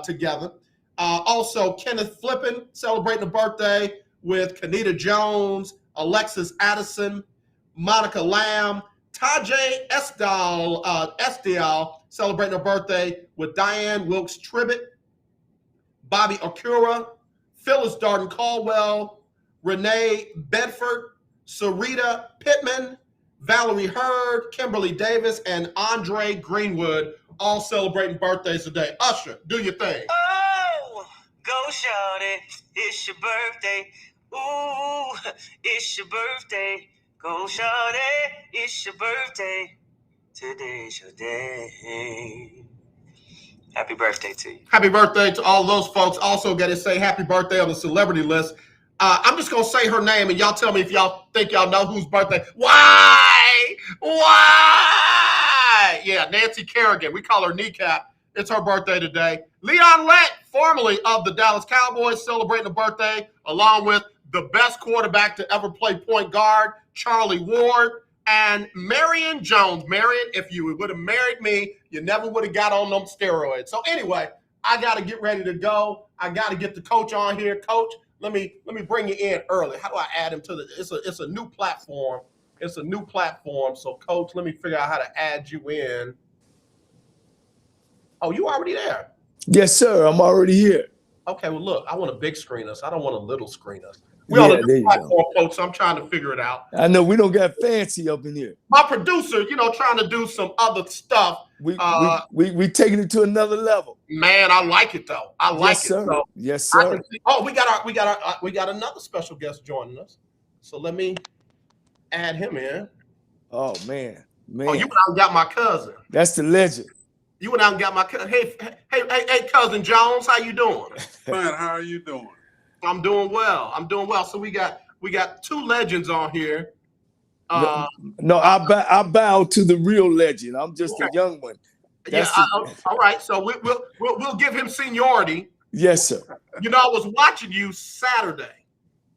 together. Also, Kenneth Flippin, celebrating a birthday with Kanita Jones, Alexis Addison, Monica Lamb, Tajay Estial, celebrating a birthday with Diane Wilkes Tribbett, Bobby Okura, Phyllis Darden Caldwell, Renee Bedford, Sarita Pittman, Valerie Hurd, Kimberly Davis, and Andre Greenwood, all celebrating birthdays today. Usher, do your thing. Oh, go shawty, it's your birthday. Ooh, it's your birthday. Go shawty, it's your birthday. Today's your day. Happy birthday to you. Happy birthday to all those folks. Also got to say happy birthday on the celebrity list. I'm just going to say her name, and y'all tell me if y'all think y'all know whose birthday. Why? Yeah, Nancy Kerrigan. We call her Kneecap. It's her birthday today. Leon Lett, formerly of the Dallas Cowboys, celebrating a birthday, along with the best quarterback to ever play point guard, Charlie Ward. And Marion Jones. Marion, if you would have married me, you never would have got on them steroids. So anyway, I got to get ready to go. I got to get the coach on here. Coach, let me bring you in early. How do I add him to the? It's a new platform. It's a new platform. So coach, let me figure out how to add you in. Oh, you already there? Yes, sir. I'm already here. Okay. Well, look, I want a big screen us. I don't want a little screen us. We on a new platform, coach, so I'm trying to figure it out. I know we don't got fancy up in here. My producer, trying to do some other stuff. We taking it to another level. Man, I like it though. I like it. So yes, sir. We got another special guest joining us. So let me add him in. Oh man. Oh, you went out and got my cousin. That's the legend. You went out and got my cousin. Hey, cousin Jones, how you doing? Fine. How are you doing? I'm doing well. So we got two legends on here. No, I bow to the real legend. I'm just a young one. All right. So we'll give him seniority. Yes, sir. I was watching you Saturday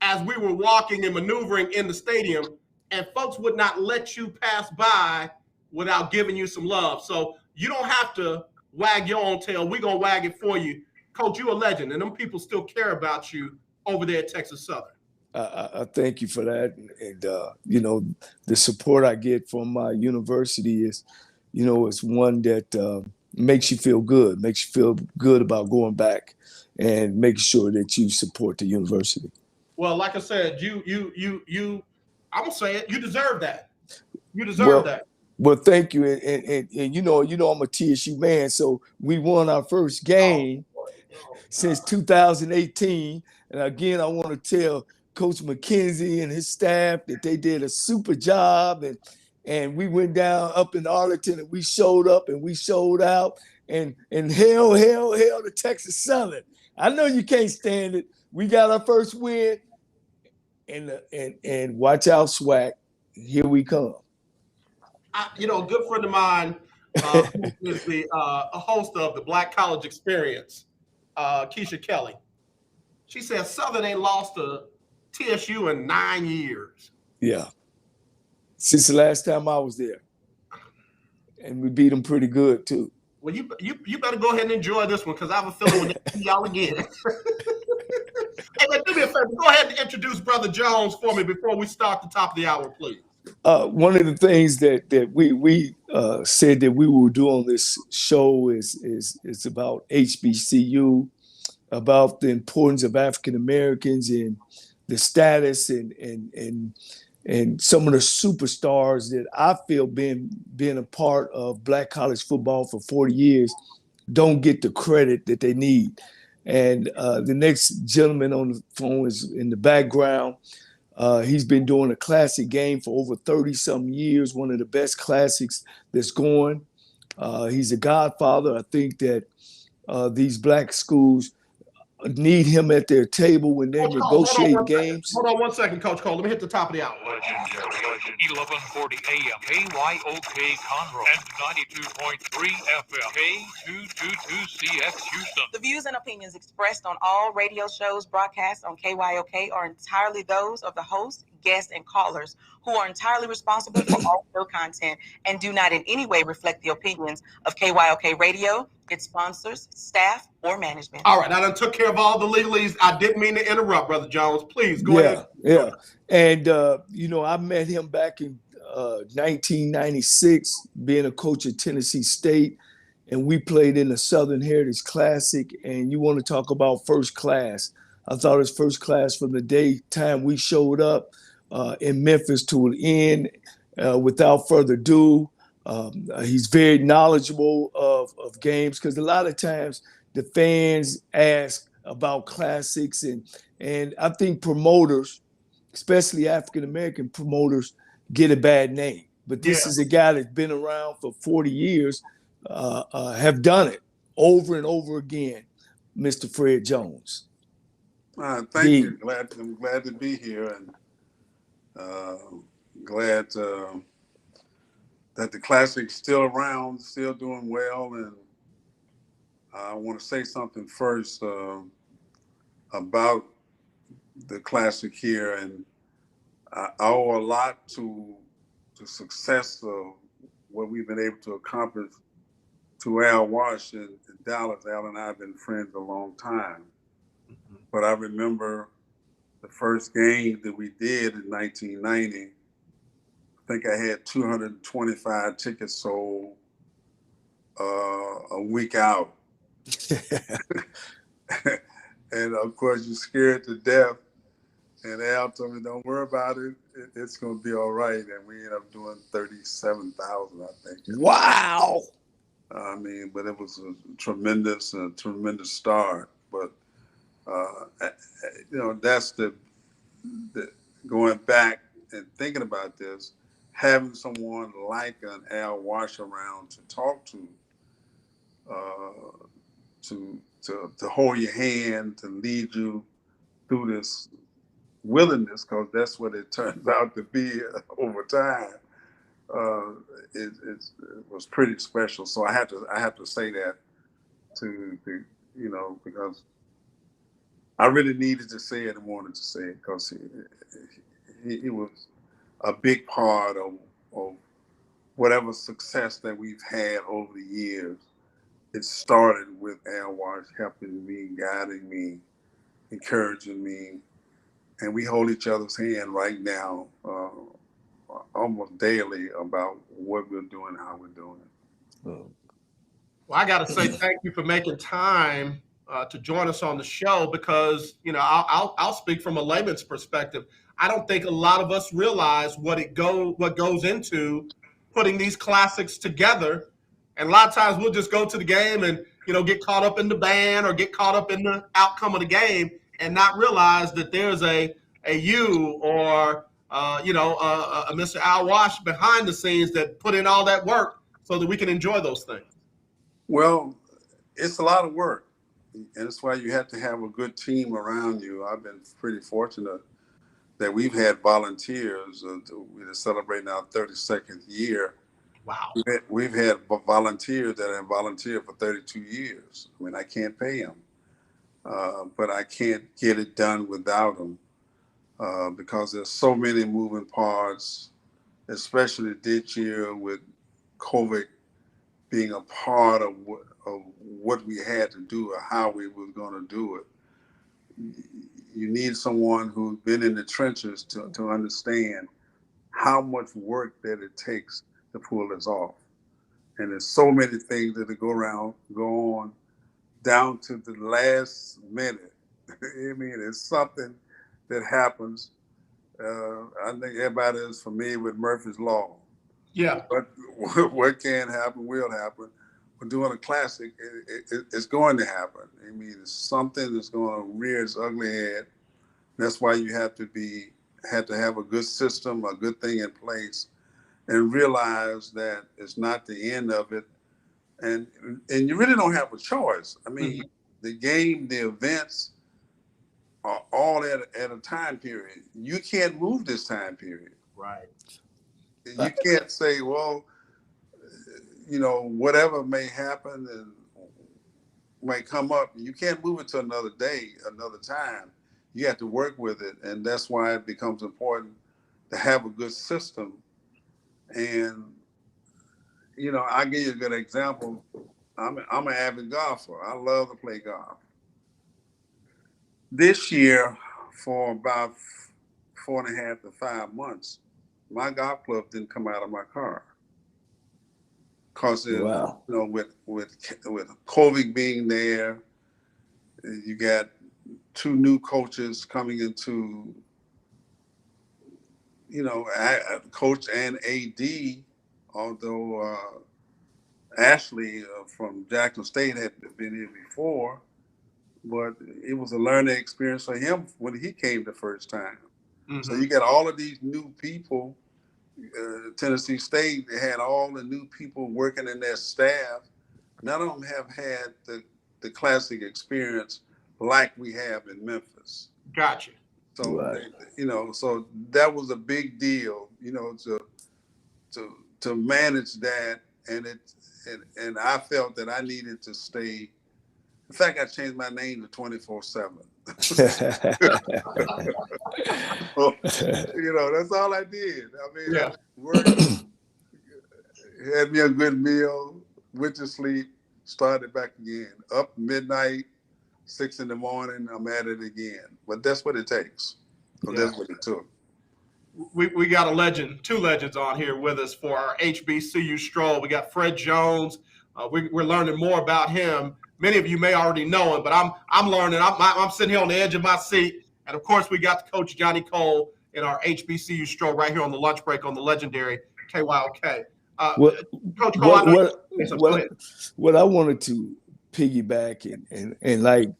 as we were walking and maneuvering in the stadium, and folks would not let you pass by without giving you some love. So you don't have to wag your own tail. We're gonna wag it for you. Coach, you're a legend, and them people still care about you over there at Texas Southern. I thank you for that. And the support I get from my university is, it's one that makes you feel good about going back and making sure that you support the university. Well, like I said, I'm gonna say it, you deserve that. You deserve that. Well, thank you. And I'm a TSU man, so we won our first game since 2018. And again, I want to tell Coach McKenzie and his staff that they did a super job. And we went down up in Arlington and we showed up and we showed out. And hell to Texas Southern. I know you can't stand it. We got our first win. And watch out, SWAC. Here we come. A good friend of mine who is a host of the Black College Experience, Keisha Kelly. She said Southern ain't lost to TSU in 9 years. Yeah. Since the last time I was there. And we beat them pretty good, too. Well, you better go ahead and enjoy this one because I have a feeling when they see y'all again. Hey, man, do me a favor. Go ahead and introduce Brother Jones for me before we start the top of the hour, please. One of the things that we said that we will do on this show is about HBCU, about the importance of African Americans and the status and some of the superstars that I feel being a part of Black college football for 40 years don't get the credit that they need. And the next gentleman on the phone is in the background. He's been doing a classic game for over 30-something years, one of the best classics that's going. He's a godfather. I think that these black schools need him at their table when they're negotiating games. Hold on 1 second, Coach Cole. Let me hit the top of the hour. Legendary 1140 AM, KYOK Conroe, and 92.3 FM, K222CX Houston. The views and opinions expressed on all radio shows broadcast on KYOK are entirely those of the host, guests, and callers, who are entirely responsible for all show content and do not in any way reflect the opinions of KYOK Radio, its sponsors, staff, or management. All right, I done took care of all the legalese. I didn't mean to interrupt, Brother Jones. Please go ahead. Yeah. And, I met him back in 1996, being a coach at Tennessee State, and we played in the Southern Heritage Classic. And you want to talk about first class. I thought it was first class from the day time we showed up in Memphis to an end. Without further ado, he's very knowledgeable of games, because a lot of times the fans ask about classics, and I think promoters, especially African-American promoters, get a bad name. But this is a guy that's been around for 40 years, have done it over and over again, Mr. Fred Jones. Thank you. I'm glad to be here, and glad that the Classic's still around, still doing well. And I want to say something first about the Classic here, and I owe a lot to the success of what we've been able to accomplish to Al Wash in Dallas. Al and I have been friends a long time. But I remember the first game that we did in 1990. I think I had 225 tickets sold a week out. And of course, you're scared to death. And Al told me, don't worry about it. It's going to be all right. And we ended up doing 37,000, I think. Wow. I mean, but it was a tremendous start. But, that's the going back and thinking about this, having someone like an Al Wash around to talk to hold your hand, to lead you through this willingness, because that's what it turns out to be over time. It was pretty special. So I have to say that because I really needed to say it and wanted to say it, because he was a big part of whatever success that we've had over the years. It started with Al Wash helping me, guiding me, encouraging me, and we hold each other's hand right now almost daily about what we're doing, how we're doing it. Well, I got to say thank you for making time to join us on the show, because I'll speak from a layman's perspective. I don't think a lot of us realize what goes into putting these classics together. And a lot of times we'll just go to the game and get caught up in the band or get caught up in the outcome of the game and not realize that there's a you or a Mr. Al Wash behind the scenes that put in all that work so that we can enjoy those things. Well, it's a lot of work, and that's why you have to have a good team around you. I've been pretty fortunate that we've had volunteers. We're celebrating our 32nd year. Wow. We've had volunteers that have volunteered for 32 years. I mean, I can't pay them, but I can't get it done without them because there's so many moving parts, especially this year with COVID being a part of what we had to do or how we were going to do it. You need someone who's been in the trenches to understand how much work that it takes to pull this off. And there's so many things that go on down to the last minute. I mean, it's something that happens. I think everybody is familiar with Murphy's Law. Yeah. But what can happen will happen. doing a classic, it's going to happen. I mean, it's something that's going to rear its ugly head. That's why you have to have a good system, a good thing in place, and realize that it's not the end of it. And you really don't have a choice. I mean, the game, the events are all at a time period. You can't move this time period. Right. You can't say, well, whatever may happen and might come up, you can't move it to another day, another time. You have to work with it. And that's why it becomes important to have a good system. And, I'll give you a good example. I'm an avid golfer. I love to play golf. This year, for about 4.5 to 5 months, my golf club didn't come out of my car. Because with COVID being there, you got 2 new coaches coming into, coach and AD, although Ashley from Jackson State had been here before, but it was a learning experience for him when he came the first time. So you got all of these new people. Tennessee State, they had all the new people working in their staff. None of them have had the classic experience like we have in Memphis. Gotcha. So so that was a big deal, to manage that, and I felt that I needed to stay. In fact, I changed my name to 24/7. That's all I did. I mean, I worked, had me a good meal, went to sleep, started back again. Up midnight, 6 in the morning, I'm at it again. But that's what it takes. So that's what it took. We got a legend, 2 legends on here with us for our HBCU Stroll. We got Fred Jones. We're learning more about him. Many of you may already know him, but I'm learning. I'm sitting here on the edge of my seat. And, of course, we got the coach, Johnnie Cole, in our HBCU Stroll right here on the lunch break on the legendary KYOK. Coach Cole, what I wanted to piggyback and like,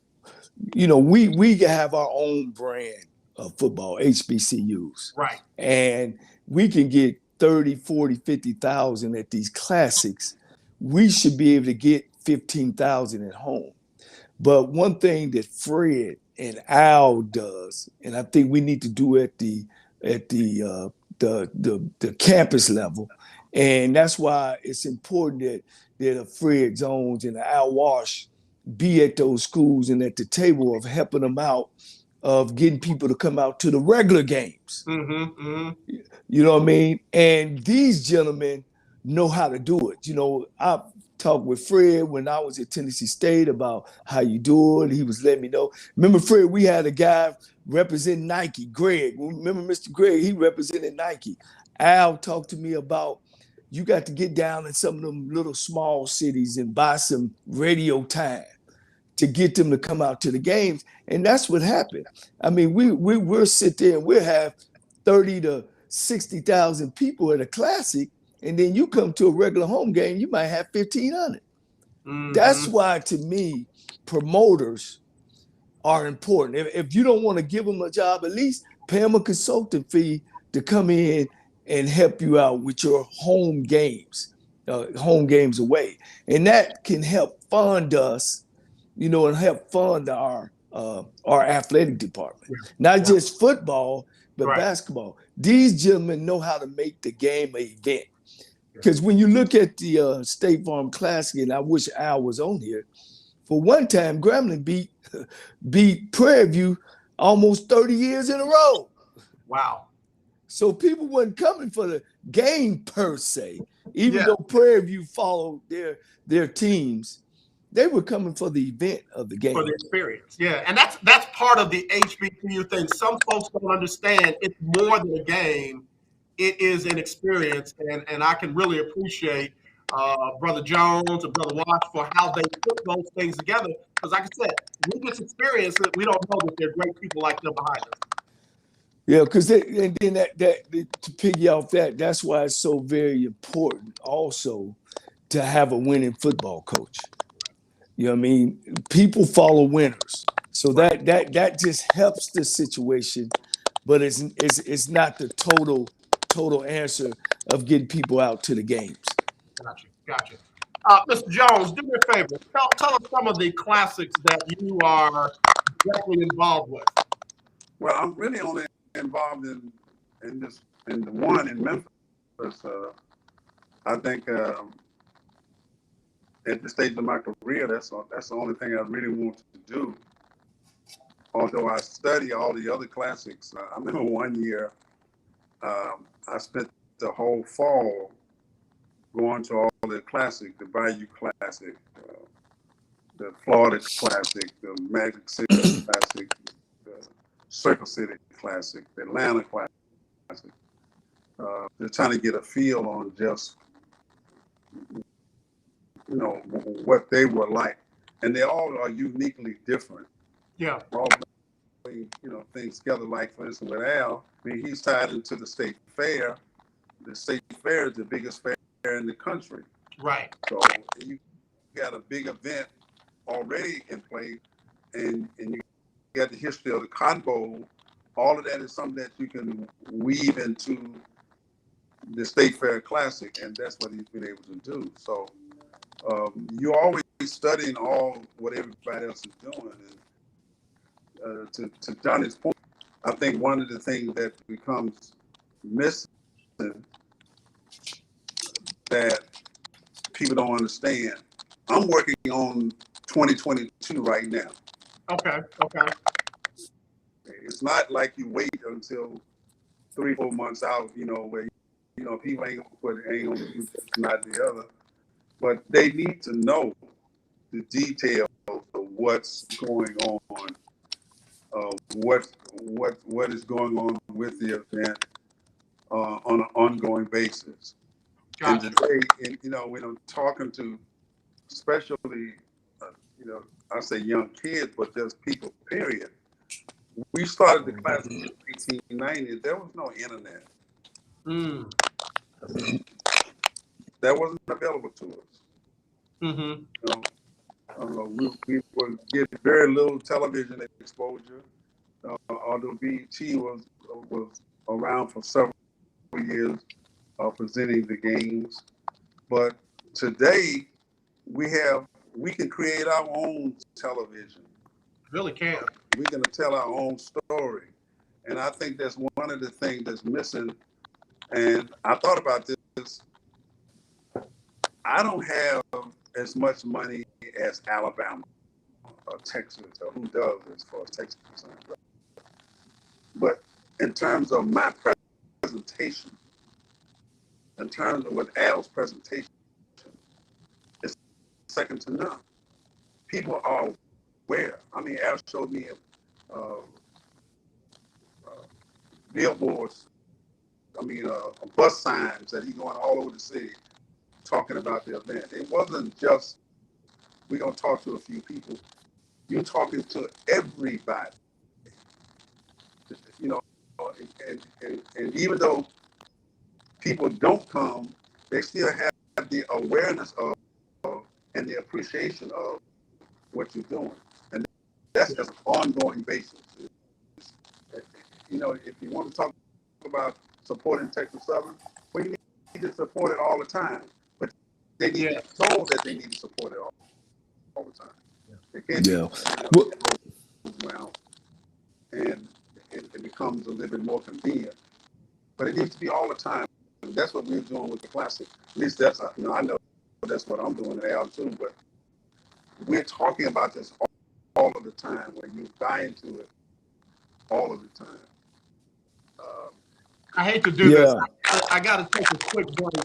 we have our own brand of football, HBCUs. Right. And we can get 30, 40, 50,000 at these classics. We should be able to get 15,000 at home. But one thing that Fred and Al does, and I think we need to do at the campus level, and that's why it's important that a Fred Jones and Al Wash be at those schools and at the table of helping them out, of getting people to come out to the regular games. You know what I mean? And these gentlemen know how to do it. I talked with Fred when I was at Tennessee State about how you do it. He was letting me know. Remember, Fred, we had a guy representing Nike, Greg. Remember Mr. Greg? He represented Nike. Al talked to me about, you got to get down in some of them little small cities and buy some radio time to get them to come out to the games. And that's what happened. I mean, we'll sit there and we'll have 30 to 60,000 people at a classic. And then you come to a regular home game, you might have 1,500. That's why, to me, promoters are important. If you don't want to give them a job, at least pay them a consultant fee to come in and help you out with your home games away. And that can help fund us, and help fund our athletic department. Not just football, but basketball. These gentlemen know how to make the game an event. Because when you look at the State Farm Classic, and I wish Al was on here, for one time, Grambling beat Prairie View almost 30 years in a row. Wow. So people wasn't coming for the game per se, even though Prairie View followed their teams. They were coming for the event of the game. For the experience, and that's part of the HBCU thing. Some folks don't understand it's more than a game. It is an experience, and I can really appreciate Brother Jones and Brother Watts for how they put those things together. Because like I said, we just experience it. We don't know that there are great people like them behind us. Yeah, because and then that to piggy off that's why it's so very important also to have a winning football coach. You know what I mean? People follow winners. So that just helps the situation, but it's not the total answer of getting people out to the games. Gotcha. Mr. Jones, do me a favor. Tell us some of the classics that you are directly involved with. Well, I'm really only involved in the one in Memphis. I think at this stage of my career, that's the only thing I really want to do. Although I study all the other classics. I remember one year I spent the whole fall going to all the classics, the Bayou Classic, the Florida Classic, the Magic City Classic, the Circle City Classic, the Atlanta Classic. They're trying to get a feel on just, what they were like. And they all are uniquely different. Yeah. All things together, like for instance with Al, I mean, he's tied into the state fair. The state fair is the biggest fair in the country. Right. So you got a big event already in play, and you got the history of the Cotton Bowl. All of that is something that you can weave into the State Fair Classic, and that's what he's been able to do. So you're always studying what everybody else is doing. And to Johnny's point, I think one of the things that becomes missing that people don't understand, I'm working on 2022 right now. Okay. It's not like you wait until 3-4 months out, where people ain't gonna do this, not the other. But they need to know the details of what's going on, what is going on with the event on an ongoing basis. Gotcha. And today, when I'm talking to, especially, I say young kids, but just people, period. We started the class in 1890. There was no internet. That wasn't available to us. We were getting very little television exposure. Although BET was around for several years, presenting the games. But today, we can create our own television. Really can. We're going to tell our own story. And I think that's one of the things that's missing. And I thought about this. I don't have as much money as Alabama or Texas, or who does as far as Texas is concerned. But in terms of my presentation, in terms of what Al's presentation, it's second to none. People are aware. I mean, Al showed me billboards, bus signs that he's going all over the city talking about the event. It wasn't just, we're going to talk to a few people. You're talking to everybody. And even though people don't come, they still have the awareness of and the appreciation of what you're doing. And that's just an ongoing basis. If you want to talk about supporting Texas Southern, well, you need to support it all the time. But they need to be told that they need to support it all the time. They can't around and it becomes a little bit more convenient. But it needs to be all the time. And that's what we're doing with the Classic. At least that's, I know that's what I'm doing at Al too, but we're talking about this all of the time, when you buy into it all of the time. I hate to do this. I got to take a quick break.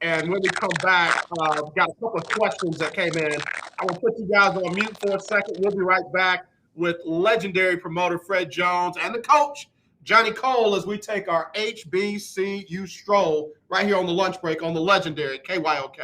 And when we come back, we've got a couple of questions that came in. I will put you guys on mute for a second. We'll be right back with legendary promoter Fred Jones and the coach, Johnnie Cole, as we take our HBCU Stroll right here on the lunch break on the legendary KYOK.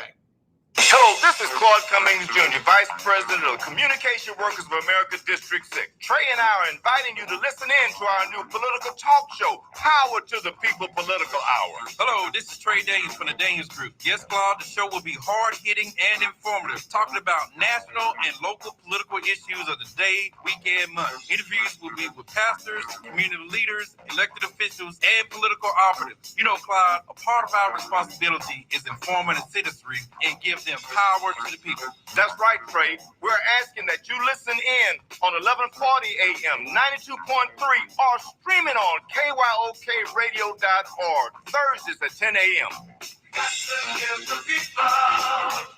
Hello, this is Claude Cummings Jr., Vice President of the Communication Workers of America District 6. Trey and I are inviting you to listen in to our new political talk show, Power to the People Political Hour. Hello, this is Trey Daniels from the Daniels Group. Yes, Claude, the show will be hard-hitting and informative, talking about national and local political issues of the day, week, and month. Interviews will be with pastors, community leaders, elected officials, and political operatives. You know, Claude, a part of our responsibility is informing the citizenry and give them power to the people. That's right, Trey. We're asking that you listen in on 1140 AM, 92.3, or streaming on kyokradio.org, Thursdays at 10 a.m. Give the people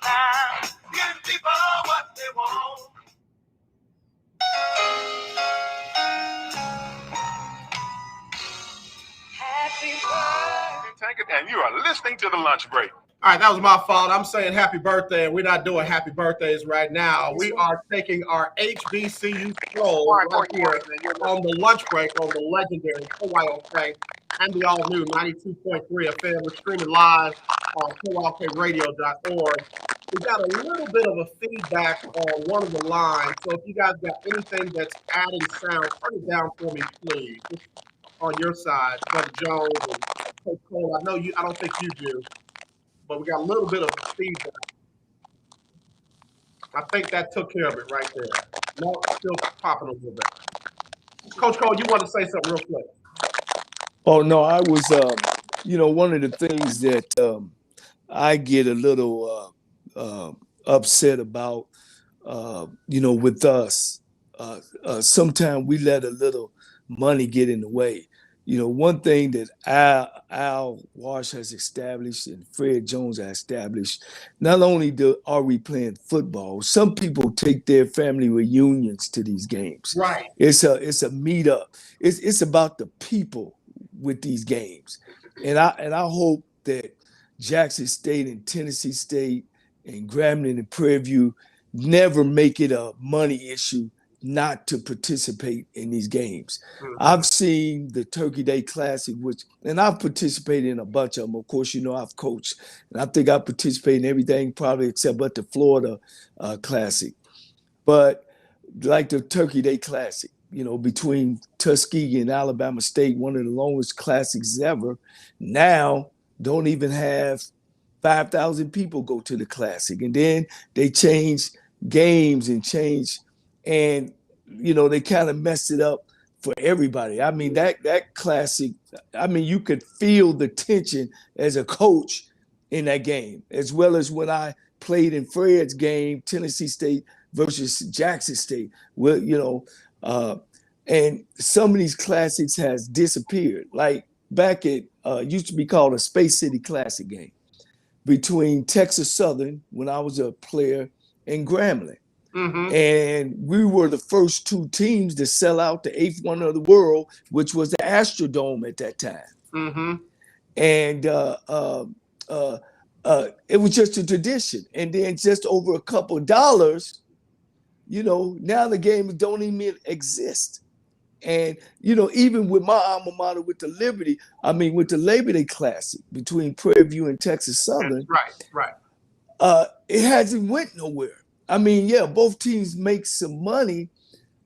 now. Give the people what they want. Happy birthday. And you are listening to The Lunch Break. All right, that was my fault. I'm saying happy birthday, and we're not doing happy birthdays right now. We are taking our HBCU Stroll right here on the lunch break on the legendary KYOK and the all-new 92.3 FM. We're streaming live on kyokradio.org. We got a little bit of a feedback on one of the lines, so if you guys got anything that's adding sound, turn it down for me, please. Just on your side, Brother Jones and Coach Cole. I don't think you do. But we got a little bit of feedback. I think that took care of it right there. No, still popping a little bit. Coach Cole, you want to say something real quick? Oh, no, I was, one of the things that I get a little upset about, with us, sometimes we let a little money get in the way. One thing that Al Wash has established and Fred Jones has established, not only are we playing football, some people take their family reunions to these games. Right. It's a meetup. It's about the people with these games. And I hope that Jackson State and Tennessee State and Grambling and Prairie View never make it a money issue not to participate in these games. Mm-hmm. I've seen the Turkey Day Classic, and I've participated in a bunch of them. Of course, I've coached, and I think I participate in everything probably except but the Florida Classic. But like the Turkey Day Classic, between Tuskegee and Alabama State, one of the longest classics ever, now don't even have 5,000 people go to the Classic. And then they change games and they kind of messed it up for everybody. I mean, that Classic, you could feel the tension as a coach in that game, as well as when I played in Fred's game, Tennessee State versus Jackson State. Well, and some of these classics has disappeared. Like back at, used to be called a Space City Classic game between Texas Southern, when I was a player, and Grambling. Mm-hmm. And we were the first two teams to sell out the eighth wonder of the world, which was the Astrodome at that time. Mm-hmm. And it was just a tradition. And then just over a couple of dollars, now the games don't even exist. And, even with my alma mater, with the Liberty, with the Labor Day Classic between Prairie View and Texas Southern. Right. It hasn't went nowhere. Both teams make some money,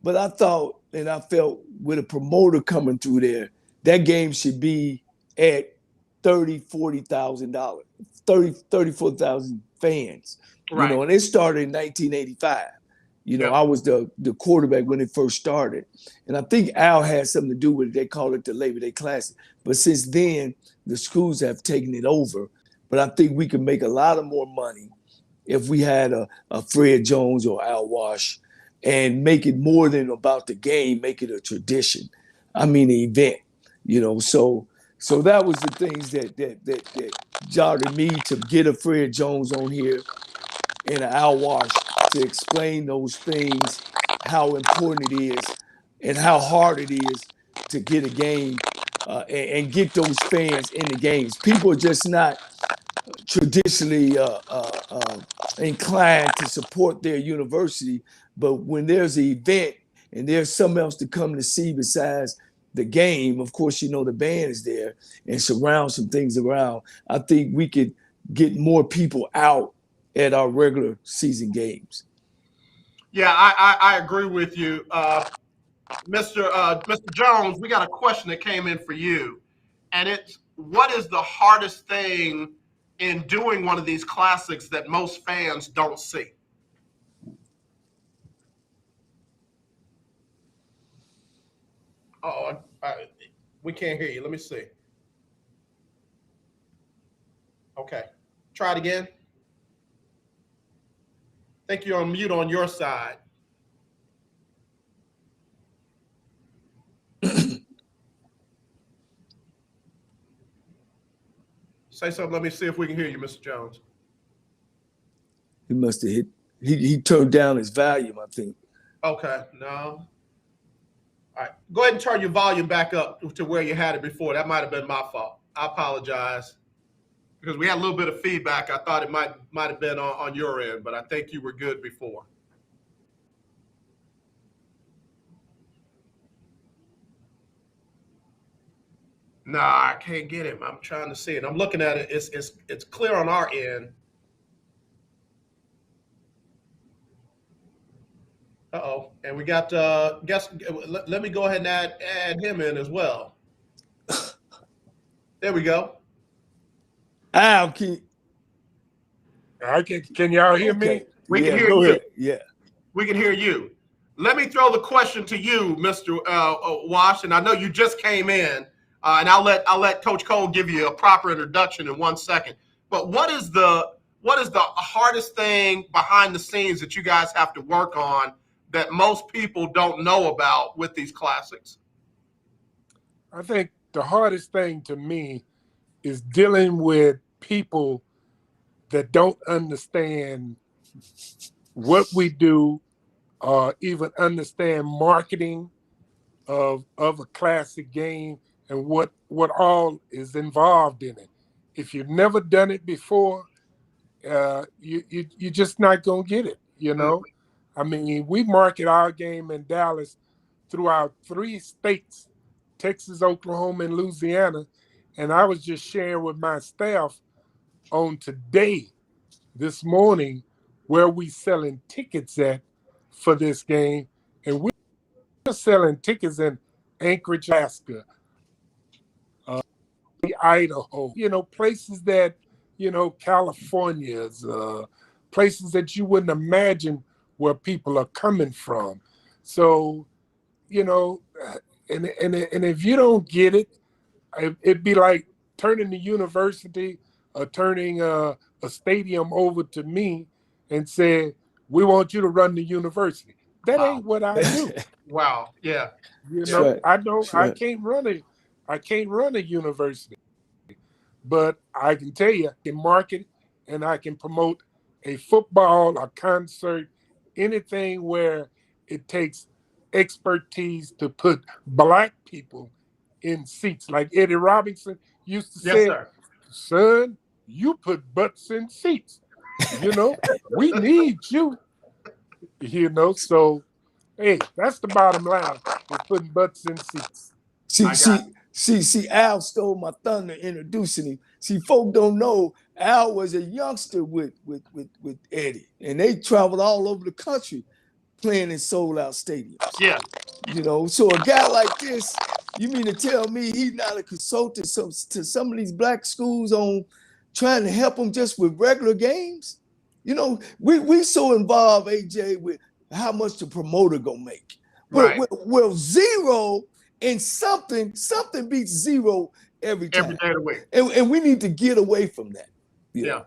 but I thought and I felt with a promoter coming through there, that game should be at $30,000, $40,000, 34,000 fans. Right. And it started in 1985. I was the quarterback when it first started. And I think Al had something to do with it. They call it the Labor Day Classic. But since then, the schools have taken it over. But I think we could make a lot of more money if we had a Fred Jones or Al Wash and make it more than about the game, make it a tradition. An event, So that was the things that jarred me to get a Fred Jones on here and an Al Wash to explain those things, how important it is and how hard it is to get a game and get those fans in the games. People are just not traditionally inclined to support their university, but when there's an event and there's something else to come to see besides the game, of course, the band is there and surround some things around. I think we could get more people out at our regular season games. Yeah, I agree with you. Mr. Jones, we got a question that came in for you. And it's, what is the hardest thing in doing one of these classics that most fans don't see? Oh, we can't hear you. Let me see. Okay. Try it again. I think you're on mute on your side. Say something. Let me see if we can hear you, Mr. Jones. He must have hit. He turned down his volume, I think. Okay. No. All right. Go ahead and turn your volume back up to where you had it before. That might have been my fault. I apologize. Because we had a little bit of feedback. I thought it might have been on your end, but I think you were good before. Nah, I can't get him. I'm trying to see it. I'm looking at it. It's clear on our end. Uh-oh. And we got let me go ahead and add him in as well. There we go. Al, can y'all hear me? We can hear go you. Ahead. Yeah. We can hear you. Let me throw the question to you, Mr. Wash, and I know you just came in, and I'll let Coach Cole give you a proper introduction in 1 second. But what is the hardest thing behind the scenes that you guys have to work on that most people don't know about with these classics? I think the hardest thing to me is dealing with people that don't understand what we do, or even understand marketing of a classic game and what all is involved in it. If you've never done it before, you're just not gonna get it. You know, I mean, we market our game in Dallas throughout 3 states: Texas, Oklahoma, and Louisiana. And I was just sharing with my staff on today, this morning, where we selling tickets at for this game, and we're selling tickets in Anchorage, Alaska, Idaho, places that, California's, places that you wouldn't imagine where people are coming from. So, and if you don't get it, it'd be like turning the university or turning a stadium over to me and say, we want you to run the university. That ain't what I do. Wow. Yeah. Right. I can't run a university, but I can tell you, I can market and I can promote a football, a concert, anything where it takes expertise to put Black people in seats. Like Eddie Robinson used to say, sir. Son, you put butts in seats. We need you. So hey, that's the bottom line. We're putting butts in seats. See, Al stole my thunder introducing him. See, folk don't know Al was a youngster with Eddie, and they traveled all over the country playing in sold-out stadiums. Yeah. So a guy like this, you mean to tell me he's not a consultant to some of these Black schools on trying to help them just with regular games? We so involved, AJ, with how much the promoter gonna make. Right. Well, zero and something beats zero every time. Every day of the week. And we need to get away from that. Yeah.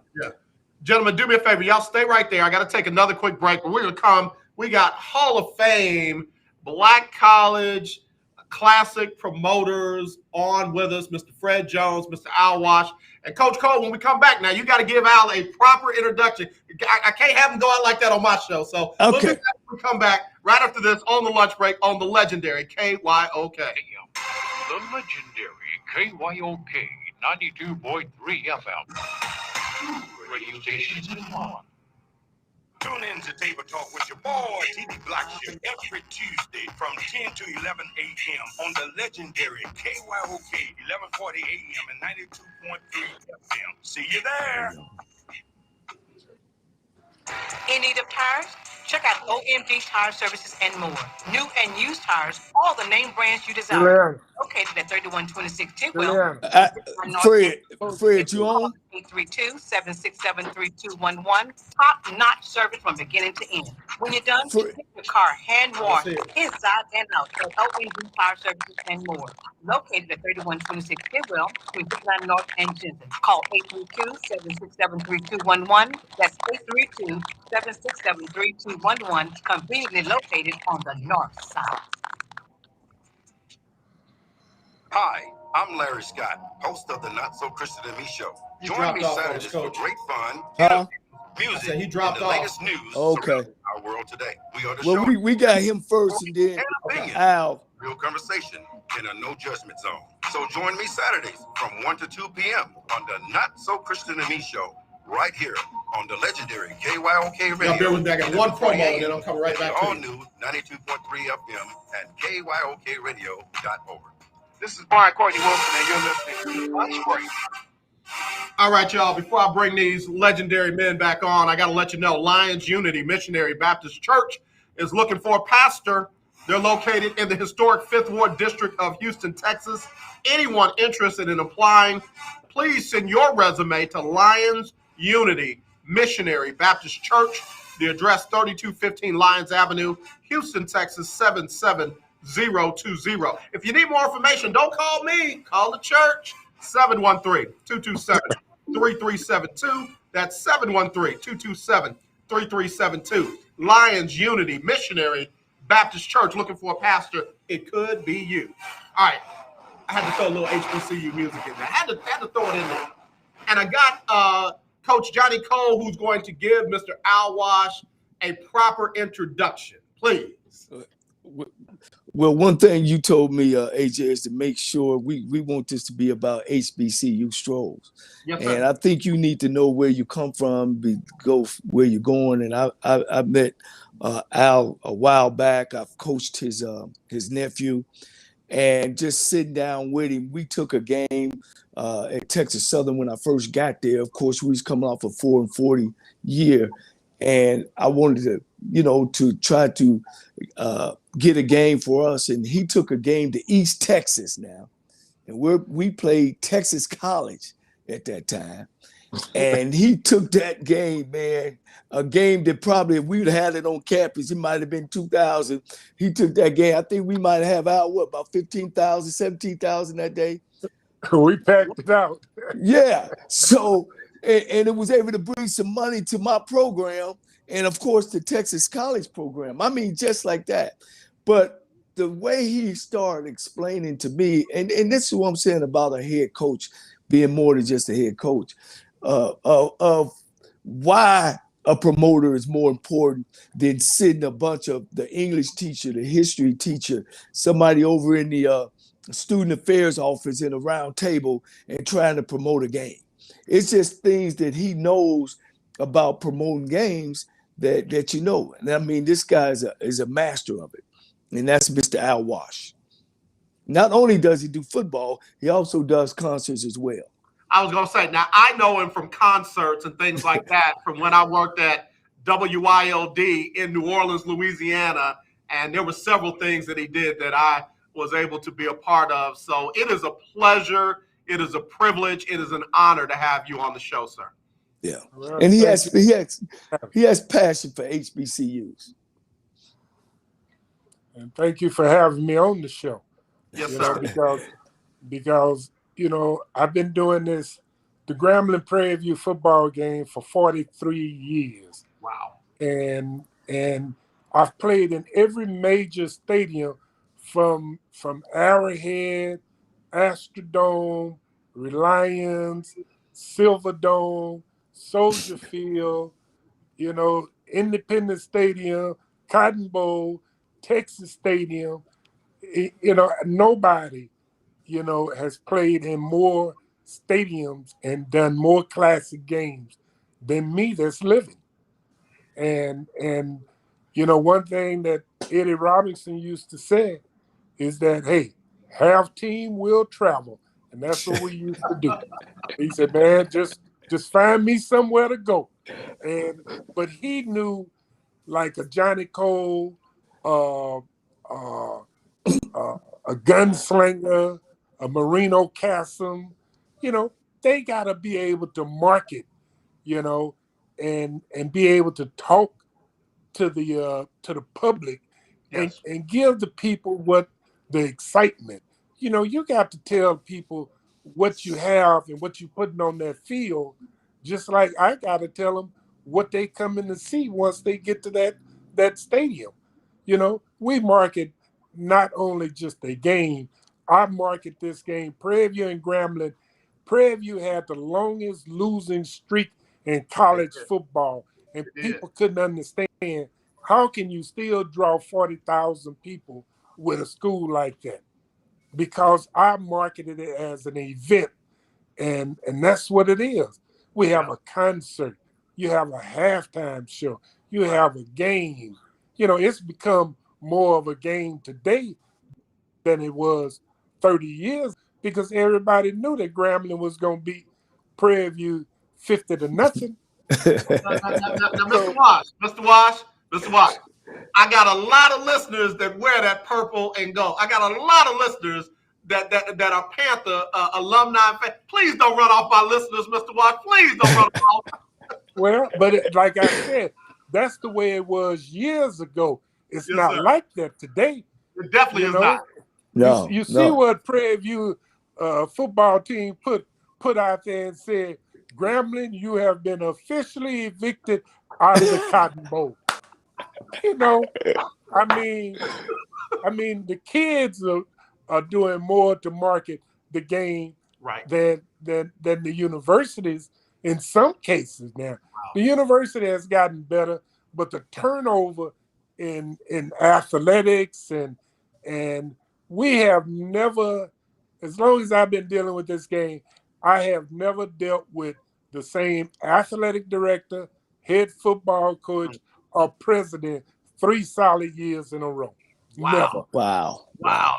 Gentlemen, do me a favor. Y'all stay right there. I got to take another quick break, but we're going to come. We got Hall of Fame, Black College, classic promoters on with us, Mr. Fred Jones, Mr. Al Wash, and Coach Cole. When we come back now, you got to give Al a proper introduction. I can't have him go out like that on my show. So we'll be back when we come back right after this on the lunch break on the legendary KYOK. The legendary KYOK 92.3 FM. Radio stations in one. Tune in to Table Talk with your boy, TD Blackshear, every Tuesday from 10 to 11 a.m. on the legendary KYOK 1140 a.m. and 92.3 FM. See you there. In need of tires? Check out OMG Tire Services and more. New and used tires, all the name brands you desire. Juliana, Located at 3126 Tidwell. Juliana. Fred, you on? 832-767-3211. Top-notch service from beginning to end. When you're done, get your car hand-washed inside and out at OMG Tire Services and more. Located at 3126 Tidwell, between 59 North and Jensen. Call 832-767-3211. That's 832-767-3211. Conveniently located on the north side. Hi, I'm Larry Scott, host of the Not So Christian and Me Show. Join me Saturdays for great fun, music, and the latest news surrounding our world today. We are the show. We got him first, and then Al. Real conversation in a no judgment zone. So join me Saturdays from 1 to 2 p.m. on the Not So Christian and Me Show, right here on the legendary KYOK Radio. Now, bear with me. I got one promo, and then I'll come right back to all you. new 92.3 FM at KYOKradio.org. This is Brian Courtney Wilson, and you're listening to Lunch Break. All right, y'all. Before I bring these legendary men back on, I got to let you know Lions Unity Missionary Baptist Church is looking for a pastor. They're located in the historic 5th Ward District of Houston, Texas. Anyone interested in applying, please send your resume to Lions Unity Missionary Baptist Church. The address 3215 Lyons Avenue, Houston, Texas 77020. If you need more information, don't call me. Call the church. 713-227-3372. That's 713-227-3372. Lions Unity Missionary Baptist Church, looking for a pastor. It could be you. All right. I had to throw a little HBCU music in there. I had to throw it in there. And I got Coach Johnnie Cole, who's going to give Mr. Al Wash a proper introduction. Please. Well, one thing you told me, AJ, is to make sure we want this to be about HBCU strolls. Yes, sir. And I think you need to know where you come from, go where you're going. And I met Al a while back. I've coached his nephew, and just sitting down with him, we took a game at Texas Southern when I first got there. Of course, we was coming off a 4-40 year, and I wanted to, to try to get a game for us. And he took a game to East Texas now. And we played Texas College at that time. And he took that game, man, a game that probably if we'd had it on campus, it might have been 2,000. He took that game. I think we might have out, about 15,000, 17,000 that day. We packed it out. Yeah. So, and it was able to bring some money to my program. And of course, the Texas College program. I mean, just like that. But the way he started explaining to me, and this is what I'm saying about a head coach being more than just a head coach, of why a promoter is more important than sitting a bunch of the English teacher, the history teacher, somebody over in the student affairs office in a round table and trying to promote a game. It's just things that he knows about promoting games that you know. And I mean, this guy is a master of it. And that's Mr. Al Wash. Not only does he do football, he also does concerts as well. I was going to say, now I know him from concerts and things like that from when I worked at WILD in New Orleans, Louisiana. And there were several things that he did that I was able to be a part of. So it is a pleasure. It is a privilege. It is an honor to have you on the show, sir. Yeah. And he has passion for HBCUs. And thank you for having me on the show. Yes, sir. Because I've been doing the Grambling Prairie View football game for 43 years. Wow. And I've played in every major stadium from Arrowhead, Astrodome, Reliance, Silverdome, Soldier Field, Independence Stadium, Cotton Bowl, Texas Stadium. Nobody, has played in more stadiums and done more classic games than me that's living. And one thing that Eddie Robinson used to say is that, hey, half team will travel. And that's what we used to do. He said, man, just find me somewhere to go. But he knew like a Johnnie Cole, uh, a gunslinger, a Marino Cassim, they got to be able to market, and be able to talk to the public, and give the people what the excitement. You got to tell people what you have and what you're putting on that field, just like I got to tell them what they coming to see once they get to that stadium. We market not only just a game. I market this game. Prairie View and Grambling. Prairie View had the longest losing streak in college football, and people couldn't understand how can you still draw 40,000 people with a school like that? Because I marketed it as an event, and that's what it is. We have a concert. You have a halftime show. You have a game. It's become more of a game today than it was 30 years because everybody knew that Grambling was going to beat Prairie View 50-0. Now, Mr. Wash, I got a lot of listeners that wear that purple and gold. I got a lot of listeners that are Panther alumni. Please don't run off my listeners, Mr. Wash. Please don't run off. Well, but like I said, that's the way it was years ago. It's not like that today. It definitely is not. No, you see what Prairie View football team put out there and said, Grambling, you have been officially evicted out of the Cotton Bowl. I mean, the kids are doing more to market the game than the universities in some cases now. Wow. The university has gotten better, but the turnover in athletics and we have never, as long as I've been dealing with this game, I have never dealt with the same athletic director, head football coach, or president 3 solid years in a row. Wow. Never. Wow.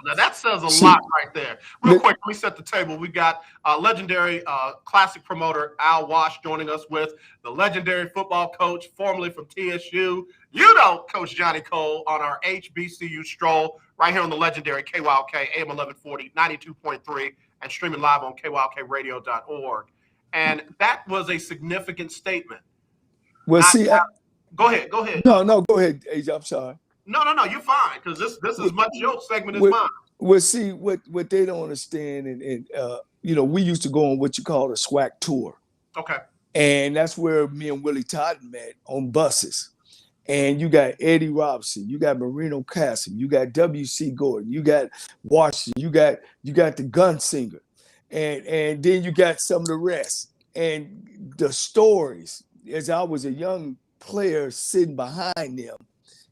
Now that says a lot right there. Real quick, let me set the table. We got legendary classic promoter Al Wash joining us with the legendary football coach, formerly from TSU. Coach Johnnie Cole on our HBCU Stroll right here on the legendary KYOK AM 1140, 92.3, and streaming live on kyokradio.org. And that was a significant statement. Well, go ahead. No, go ahead, AJ. I'm sorry. No, you're fine, because this is much your segment as mine. Well, see, what they don't understand, and we used to go on what you call a SWAC tour. Okay. And that's where me and Willie Todd met on buses. And you got Eddie Robinson, you got Marino Cassim, you got W.C. Gordon, you got Washington, you got the Gunsinger, and then you got some of the rest. And the stories, as I was a young player sitting behind them,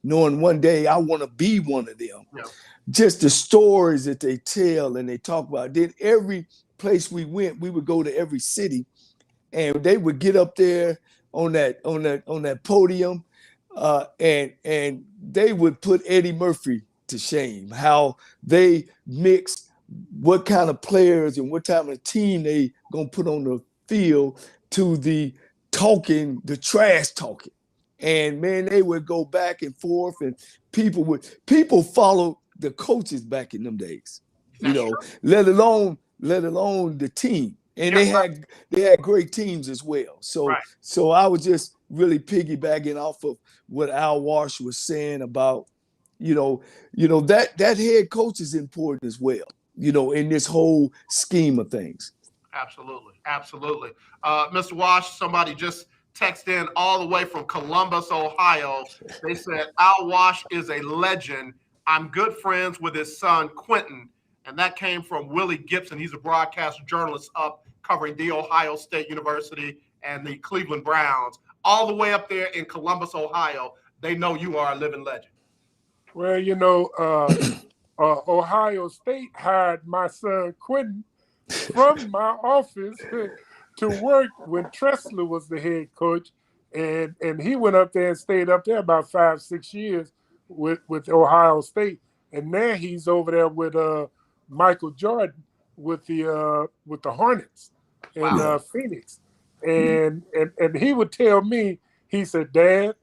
knowing one day I want to be one of them. Yeah. Just the stories that they tell and they talk about. Then every place we went, we would go to every city, and they would get up there on that podium, and they would put Eddie Murphy to shame. How they mixed what kind of players and what type of team they gonna put on the field to the trash talking. And man, they would go back and forth, and people follow the coaches back in them days, let alone the team. And they had great teams as well. So I was just really piggybacking off of what Al Wash was saying about, that head coach is important as well, in this whole scheme of things. Absolutely. Mr. Wash, somebody just text in all the way from Columbus, Ohio. They said, Al Wash is a legend. I'm good friends with his son, Quentin. And that came from Willie Gibson. He's a broadcast journalist up covering The Ohio State University and the Cleveland Browns. All the way up there in Columbus, Ohio. They know you are a living legend. Well, Ohio State hired my son, Quentin, from my office to work when Tressler was the head coach, and he went up there and stayed up there about 5-6 years with Ohio State, and now he's over there with Michael Jordan with the Hornets in Phoenix. And he would tell me, he said, Dad,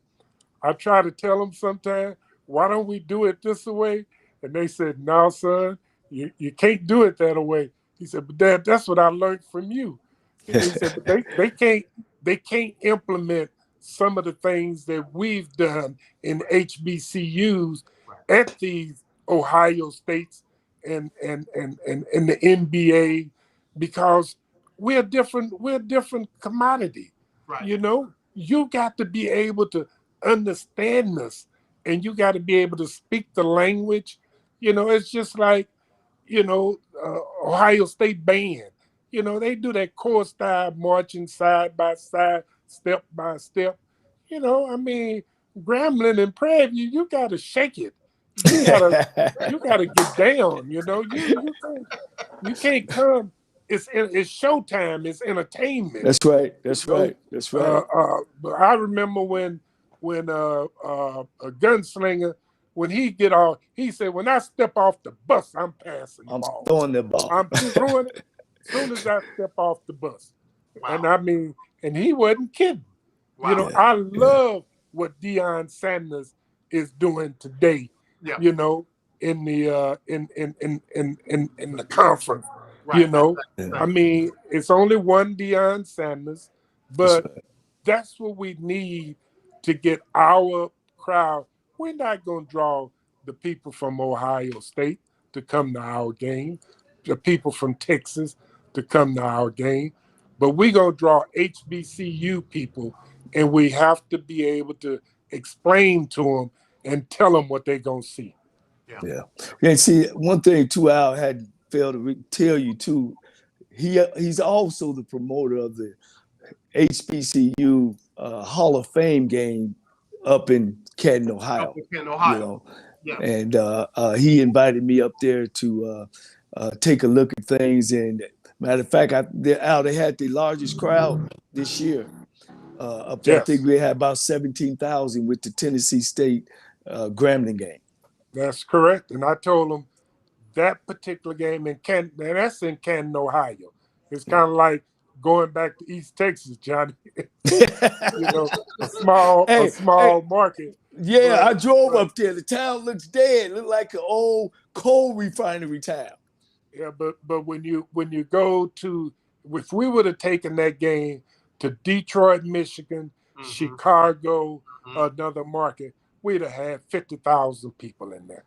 I try to tell them sometimes, why don't we do it this way? And they said, no, son, you can't do it that way. He said, but Dad, that's what I learned from you. He said, but they can't implement some of the things that we've done in HBCUs at these Ohio States and the NBA, because we're a different commodity. Right. You know, you got to be able to understand this, and you got to be able to speak the language. You know, it's just like, Ohio State band. You know, they do that core style marching side by side, step by step. You know, I mean, Grambling and Prairie, you got to shake it. You gotta get down. You know, you can't come. It's showtime. It's entertainment. That's right. That's right. That's right. But I remember when a gunslinger, when he get off, he said, when I step off the bus, I'm passing the ball. I'm throwing the ball. I'm throwing it as soon as I step off the bus. Wow. And I mean, and he wasn't kidding. Wow. You know, I love what Deion Sanders is doing today. Yeah. You know, in the in the conference. Right. You know, Right. I mean, it's only one Deion Sanders, but that's what we need to get our crowd. We're not going to draw the people from Ohio State to come to our game, the people from Texas to come to our game, but we're going to draw HBCU people, and we have to be able to explain to them and tell them what they're going to see. Yeah. And see, one thing too, Al had failed to tell you too. He's also the promoter of the HBCU Hall of Fame game up in Canton, Ohio. You know, and he invited me up there to take a look at things. And matter of fact, they had the largest crowd this year. Up there, I think we had about 17,000 with the Tennessee State Grambling game. That's correct. And I told him that particular game in Canton, and that's in Canton, Ohio. It's kind of like going back to East Texas, Johnny. You know, a small market. Yeah, I drove up there. The town looks dead. It looked like an old coal refinery town. Yeah, but when you go to, if we would have taken that game to Detroit, Michigan, Chicago, another market, we'd have had 50,000 people in there.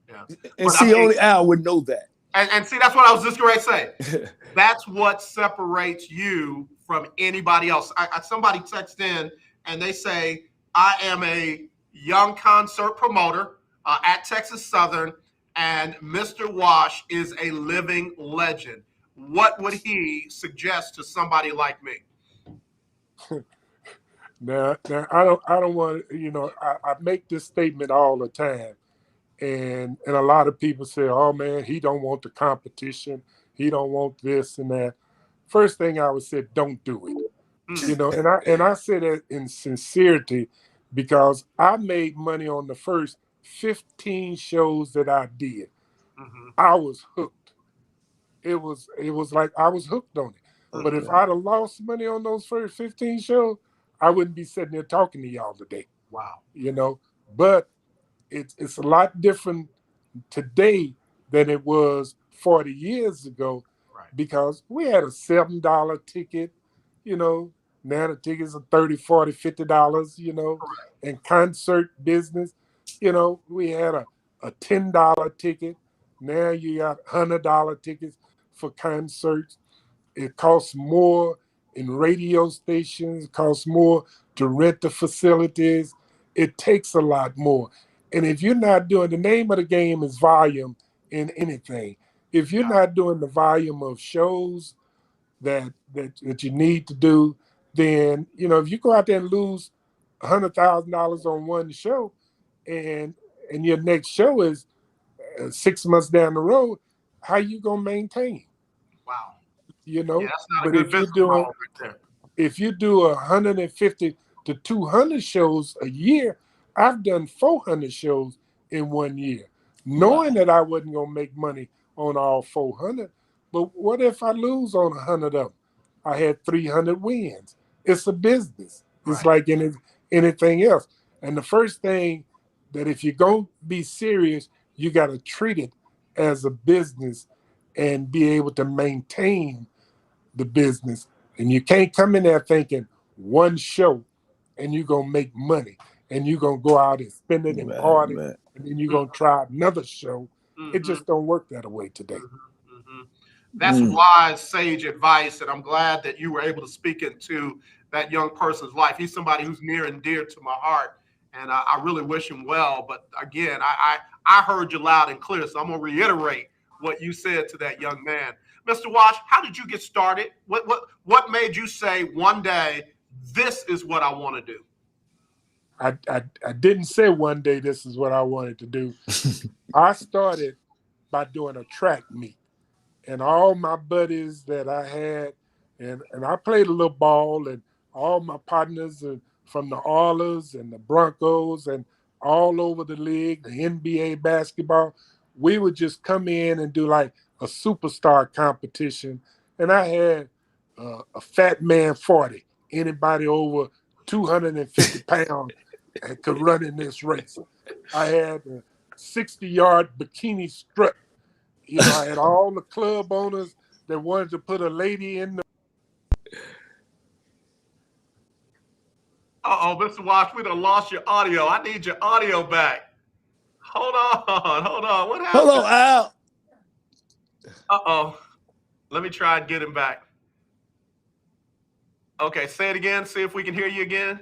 Yeah. And see, only Al would know that. And see, that's what I was just going to say. That's what separates you from anybody else. Somebody texted in and they say, I am a young concert promoter at Texas Southern, and Mr. Wash is a living legend. What would he suggest to somebody like me? Now I don't want, I make this statement all the time. And a lot of people say, oh man, he don't want the competition. He don't want this and that. First thing I would say, don't do it. You know, and I say that in sincerity, because I made money on the first 15 shows that I did. I was hooked. It was like I was hooked on it. But if I'd have lost money on those first 15 shows, I wouldn't be sitting there talking to y'all today. Wow. You know, but it's a lot different today than it was 40 years ago, because we had a $7 ticket, you know, now the tickets are $30, $40, $50, you know, and concert business, you know, we had a $10 ticket. Now you got $100 tickets for concerts. It costs more in radio stations, it costs more to rent the facilities. It takes a lot more. And if you're not doing, the name of the game is volume in anything. If you're not doing the volume of shows that you need to do, then, you know, if you go out there and lose $100,000 on one show, and your next show is 6 months down the road, how you gonna maintain? Wow. You know, Yeah, that's not but a good business model right there. If you do 150 to 200 shows a year, I've done 400 shows in 1 year, knowing that I wasn't gonna make money on all 400. But what if I lose on 100 of them? I had 300 wins. It's a business. It's like anything else. And the first thing that if you're going to be serious, you got to treat it as a business and be able to maintain the business. And you can't come in there thinking one show and you're going to make money and you're going to go out and spend it and party and then you're going to try another show. It just don't work that way today. That's wise, sage advice, and I'm glad that you were able to speak into that young person's life. He's somebody who's near and dear to my heart, and I really wish him well. But again, I heard you loud and clear, so I'm going to reiterate what you said to that young man. Mr. Wash, how did you get started? What made you say one day, this is what I want to do? I didn't say one day this is what I wanted to do. I started by doing a track meet. And all my buddies that I had, and I played a little ball, and all my partners from the Oilers and the Broncos and all over the league, the NBA basketball, we would just come in and do like a superstar competition. And I had a Fat Man 40, anybody over 250 pounds that could run in this race. I had a 60-yard bikini strut. You know, I had all the club owners that wanted to put a lady in the. Uh-oh, Mr. Wash, we done lost your audio. I need your audio back. Hold on. What happened? Hold on, Al. Uh-oh. Let me try and get him back. Okay, say it again. See if we can hear you again.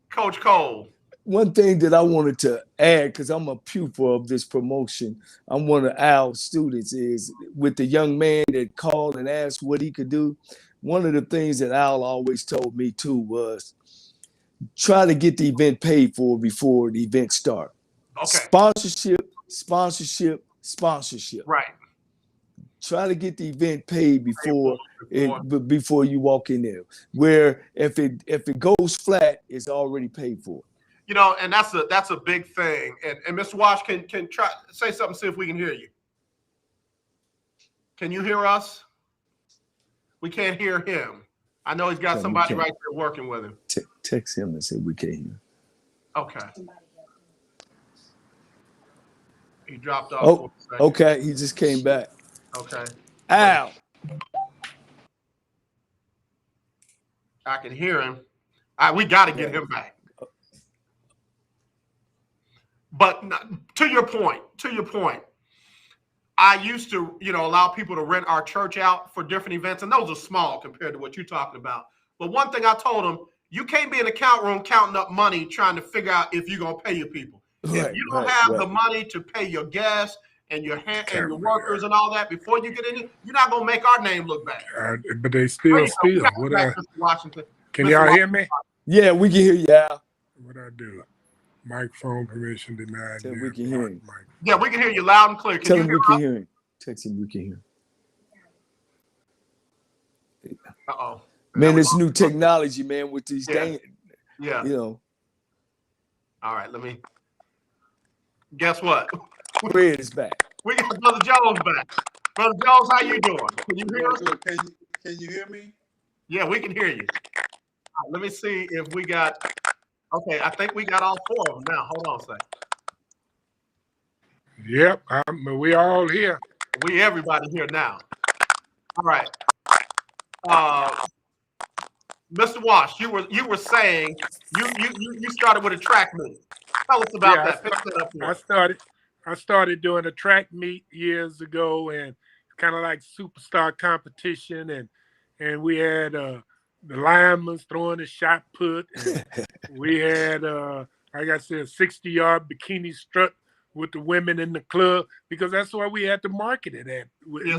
Coach Cole. One thing that I wanted to add, because I'm a pupil of this promotion, I'm one of Al's students, is with the young man that called and asked what he could do. One of the things that Al always told me too was try to get the event paid for before the event starts. Okay. Sponsorship. Right. Try to get the event paid before you walk in there. Where if it goes flat, it's already paid for. You know, and that's a big thing. And Mr. Wash can try say something, see if we can hear you. Can you hear us? We can't hear him. I know he's got somebody right there working with him. Text him and say we can't hear. Okay. He dropped off. Oh, okay. He just came back. Okay. Al. I can hear him. We got to get him back. But to your point, I used to, allow people to rent our church out for different events, and those are small compared to what you're talking about. But one thing I told them, you can't be in the account room counting up money trying to figure out if you're going to pay your people. If you don't have the money to pay your guests and your workers and all that before you get in here, you're not going to make our name look bad. But they still. Washington. Can y'all hear me? Yeah, we can hear you, Al. What I do? Microphone permission denied. Tell we can hear him. Yeah, we can hear you loud and clear. Tell him we can hear him. Text him we can hear him. Uh-oh. Man, this new technology, man, with these things. Yeah. All right, let me. Guess what? Fred is back. We got Brother Jones back. Brother Jones, how you doing? Can you hear us? Can you hear me? Yeah, we can hear you. Right, let me see if we got. Okay, I think we got all four of them now. Hold on a second. Yep, we all here. We everybody here now. All right. Mr. Wash, you were saying you started with a track meet. Tell us about that. Pick that up here. I started doing a track meet years ago, and kind of like superstar competition, and we had the linemen throwing a shot put. And we had, like I said, a 60-yard bikini strut with the women in the club, because that's why we had to market it in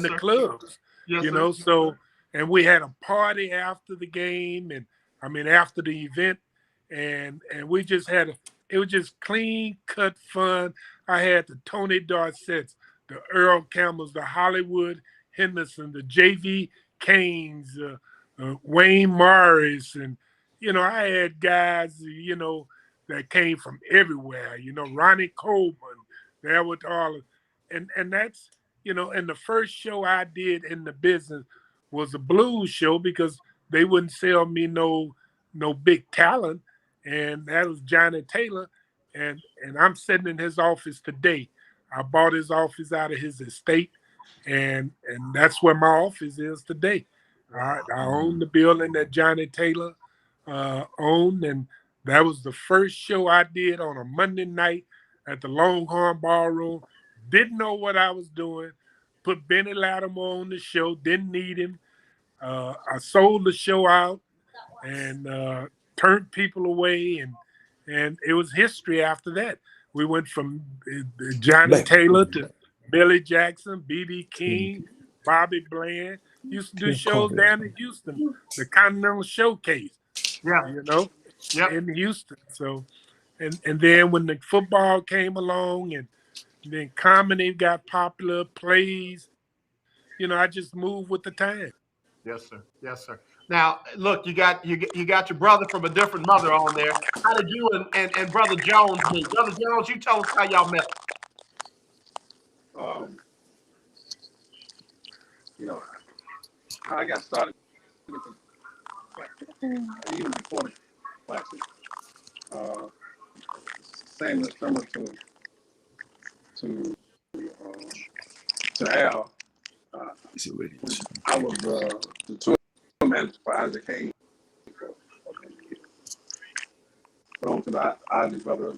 the clubs. Yes, so, and we had a party after the game, and after the event, and we just had it was just clean cut fun. I had the Tony Dorsetts, the Earl Campbells, the Hollywood Henderson, the J.V. Canes, Wayne Morris, and I had guys that came from everywhere. Ronnie Coleman, there with all, and and the first show I did in the business was a blues show because they wouldn't sell me no big talent, and that was Johnnie Taylor, and I'm sitting in his office today. I bought his office out of his estate, and that's where my office is today. I own the building that Johnnie Taylor owned, and that was the first show I did on a Monday night at the Longhorn Ballroom. Didn't know what I was doing. Put Benny Latimer on the show. Didn't need him. I sold the show out and turned people away, and it was history after that. We went from Johnnie Taylor to Billy Jackson, B.B. King, Bobby Bland. Used to do shows down in Houston, the Continental Showcase. In Houston. So, and then when the football came along, and then comedy got popular, plays, I just moved with the time. Yes, sir. Yes, sir. Now, look, you got your brother from a different mother on there. How did you and Brother Jones meet? Brother Jones, you tell us how y'all met. How I got started with the even before the classic. Same as similar to Al. I was the tour manager for Isaac Hayes. On to the Ozzy Brothers,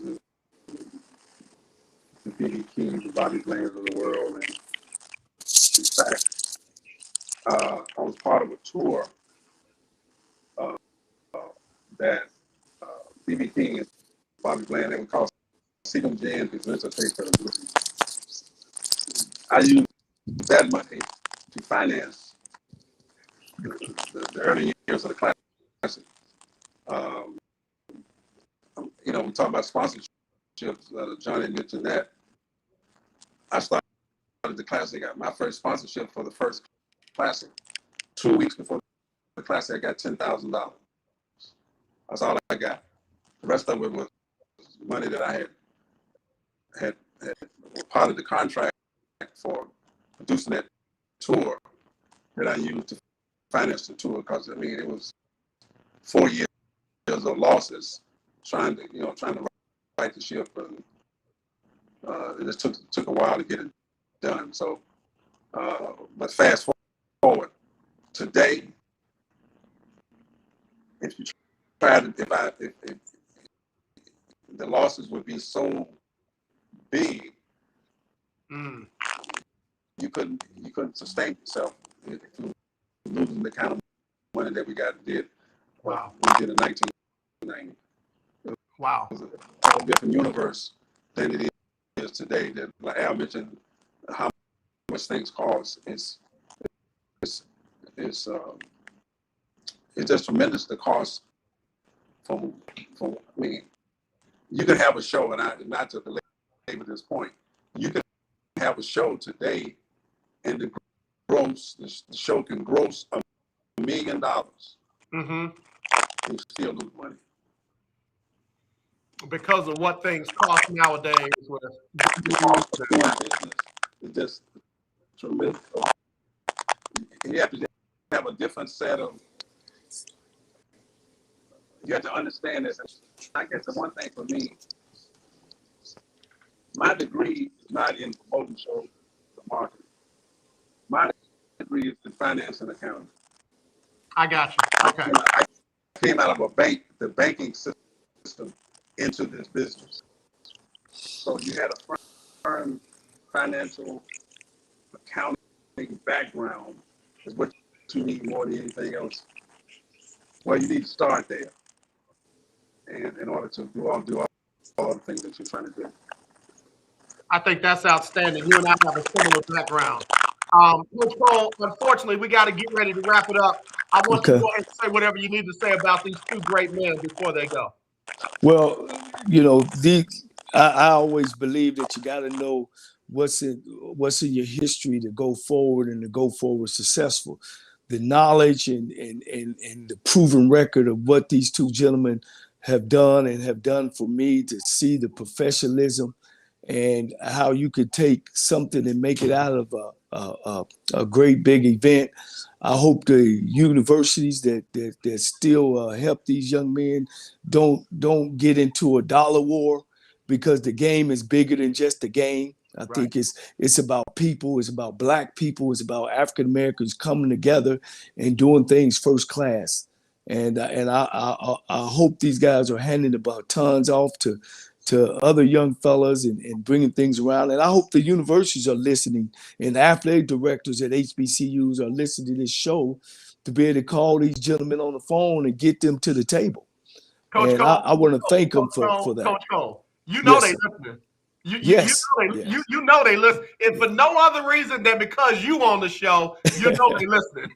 the B.B. Kings, the Bobby Blands of the world. And in fact, I was part of a tour that B.B. King and Bobby Bland, they would call Seagram Jam because for the blues. I used that money to finance the early years of the classic. We talk about sponsorships. Johnny mentioned that. I started the classic. I got my first sponsorship for the first classic 2 weeks before the classic. I got $10,000. That's all I got. The rest of it was money that I had part of the contract for producing that tour that I used to finance the tour, because it was 4 years of losses trying to right the ship, and it just took a while to get it done. So, but fast forward today, if you try to, if the losses would be so big, you couldn't sustain yourself if you were losing the kind of money that we did. Wow. We did in 1990. Wow. It was a different universe than it is today. That, like Al mentioned, how much things cost. It's just tremendous, the cost. You can have a show, and not to belabor this point, you can have a show today, and the show can gross $1 million. Mm-hmm. You still lose money because of what things cost nowadays. It's just tremendous. You have to have a different set of. You have to understand this. I guess the one thing for me, my degree is not in promoting shows or marketing. My degree is in finance and accounting. I got you. Okay. I came out of the banking system into this business. So you had a firm financial accounting background is what you need more than anything else. Well, you need to start there, and in order to do all the things that you're trying to do. I think that's outstanding. You and I have a similar background. Coach Cole, unfortunately, we got to get ready to wrap it up. I want you to go ahead and say whatever you need to say about these two great men before they go. Well, I always believe that you got to know what's in your history to go forward and to go forward successful. The knowledge and the proven record of what these two gentlemen have done and have done for me, to see the professionalism and how you could take something and make it out of a great big event. I hope the universities that still help these young men don't get into a dollar war, because the game is bigger than just the game. I think it's about people, it's about Black people, it's about African Americans coming together and doing things first class. And I hope these guys are handing the batons off to other young fellas and bringing things around. And I hope the universities are listening, and athletic directors at HBCUs are listening to this show to be able to call these gentlemen on the phone and get them to the table. Coach and Cole, I want to thank them for that. Coach Cole, you know they listening. You know they listen. And for no other reason than because you on the show, you know they listening.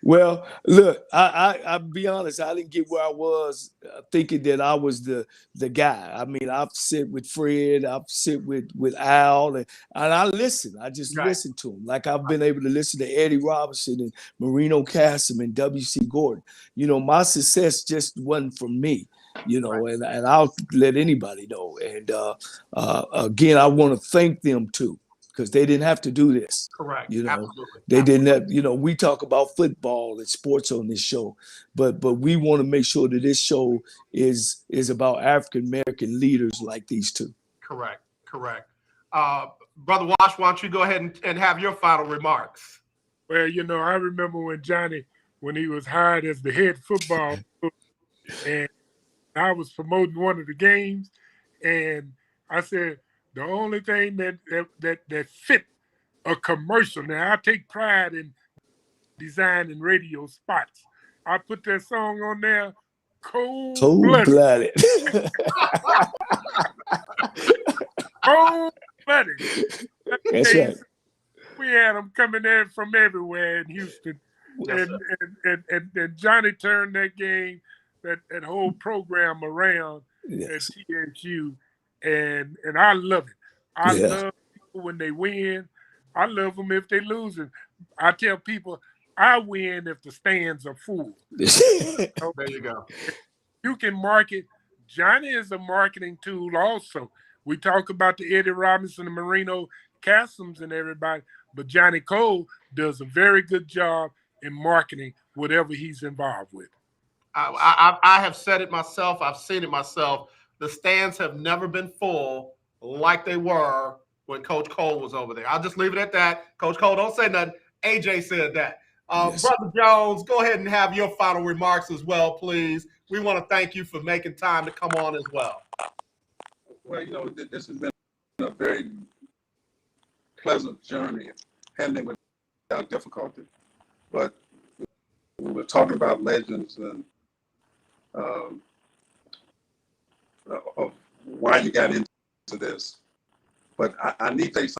Well, look, I'll be honest. I didn't get where I was thinking that I was the guy. I mean, I've sit with Fred, I've sit with Al, and I listen. I just listen to them. Like I've been able to listen to Eddie Robinson and Marino Cassim and W.C. Gordon. You know, my success just wasn't from me. You know, and I'll let anybody know. And again, I want to thank them too, because they didn't have to do this. Correct. You know, absolutely. They didn't have, you know, we talk about football and sports on this show, but we want to make sure that this show is about African American leaders like these two. Correct. Brother Wash, why don't you go ahead and have your final remarks? Well, you know, I remember when Johnny, when he was hired as the head football coach, and I was promoting one of the games, and I said the only thing that fit a commercial. Now I take pride in designing radio spots. I put that song on there, Cold-Blooded. Cold-Blooded. That's right. We had them coming in from everywhere in Houston, and Johnny turned that game, that whole program around at TSU, and I love it. I love people when they win. I love them if they lose. I tell people I win if the stands are full. There you go. You can market. Johnny is a marketing tool also. We talk about the Eddie Robinson and Marino Cassims and everybody, but Johnnie Cole does a very good job in marketing whatever he's involved with. I have said it myself. I've seen it myself. The stands have never been full like they were when Coach Cole was over there. I'll just leave it at that. Coach Cole, don't say nothing. AJ said that. Brother Jones, go ahead and have your final remarks as well, please. We want to thank you for making time to come on as well. Well, you know, this has been a very pleasant journey, handling without difficulty. But we were talking about legends and of why you got into this. But I need to say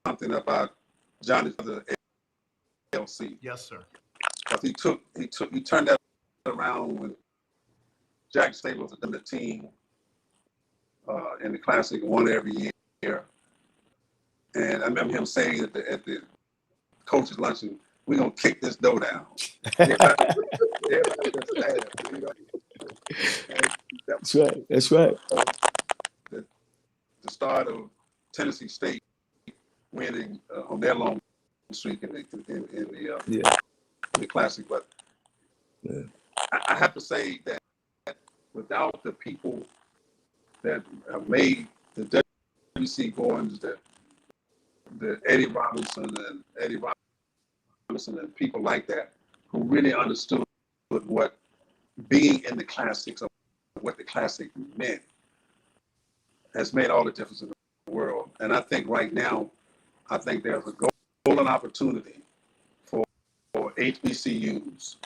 something about Johnny's other LC. Yes, sir. Because he turned that around when Jack Stabler was in the team in the Classic, won every year. And I remember him saying at the coaches' luncheon, "We're gonna kick this door down." That's right. That's right. The start of Tennessee State winning on their long streak in the Classic, but I have to say that without the people that have made the W.C. Gordons, the Eddie Robinson and people like that, who really understood what being in the Classics, what the Classic meant, has made all the difference in the world. And I think right now, there's a golden opportunity for HBCUs,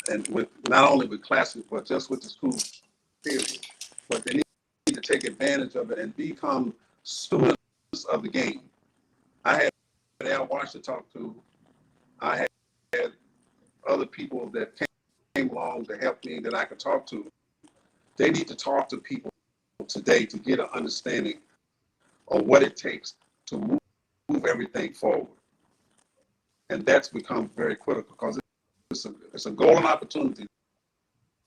and with not only with Classic, but just with the school period. But they need to take advantage of it and become students of the game. I had Al Washington talk to. I had other people that came along to help me that I could talk to. They need to talk to people today to get an understanding of what it takes to move everything forward. And that's become very critical because it's a golden opportunity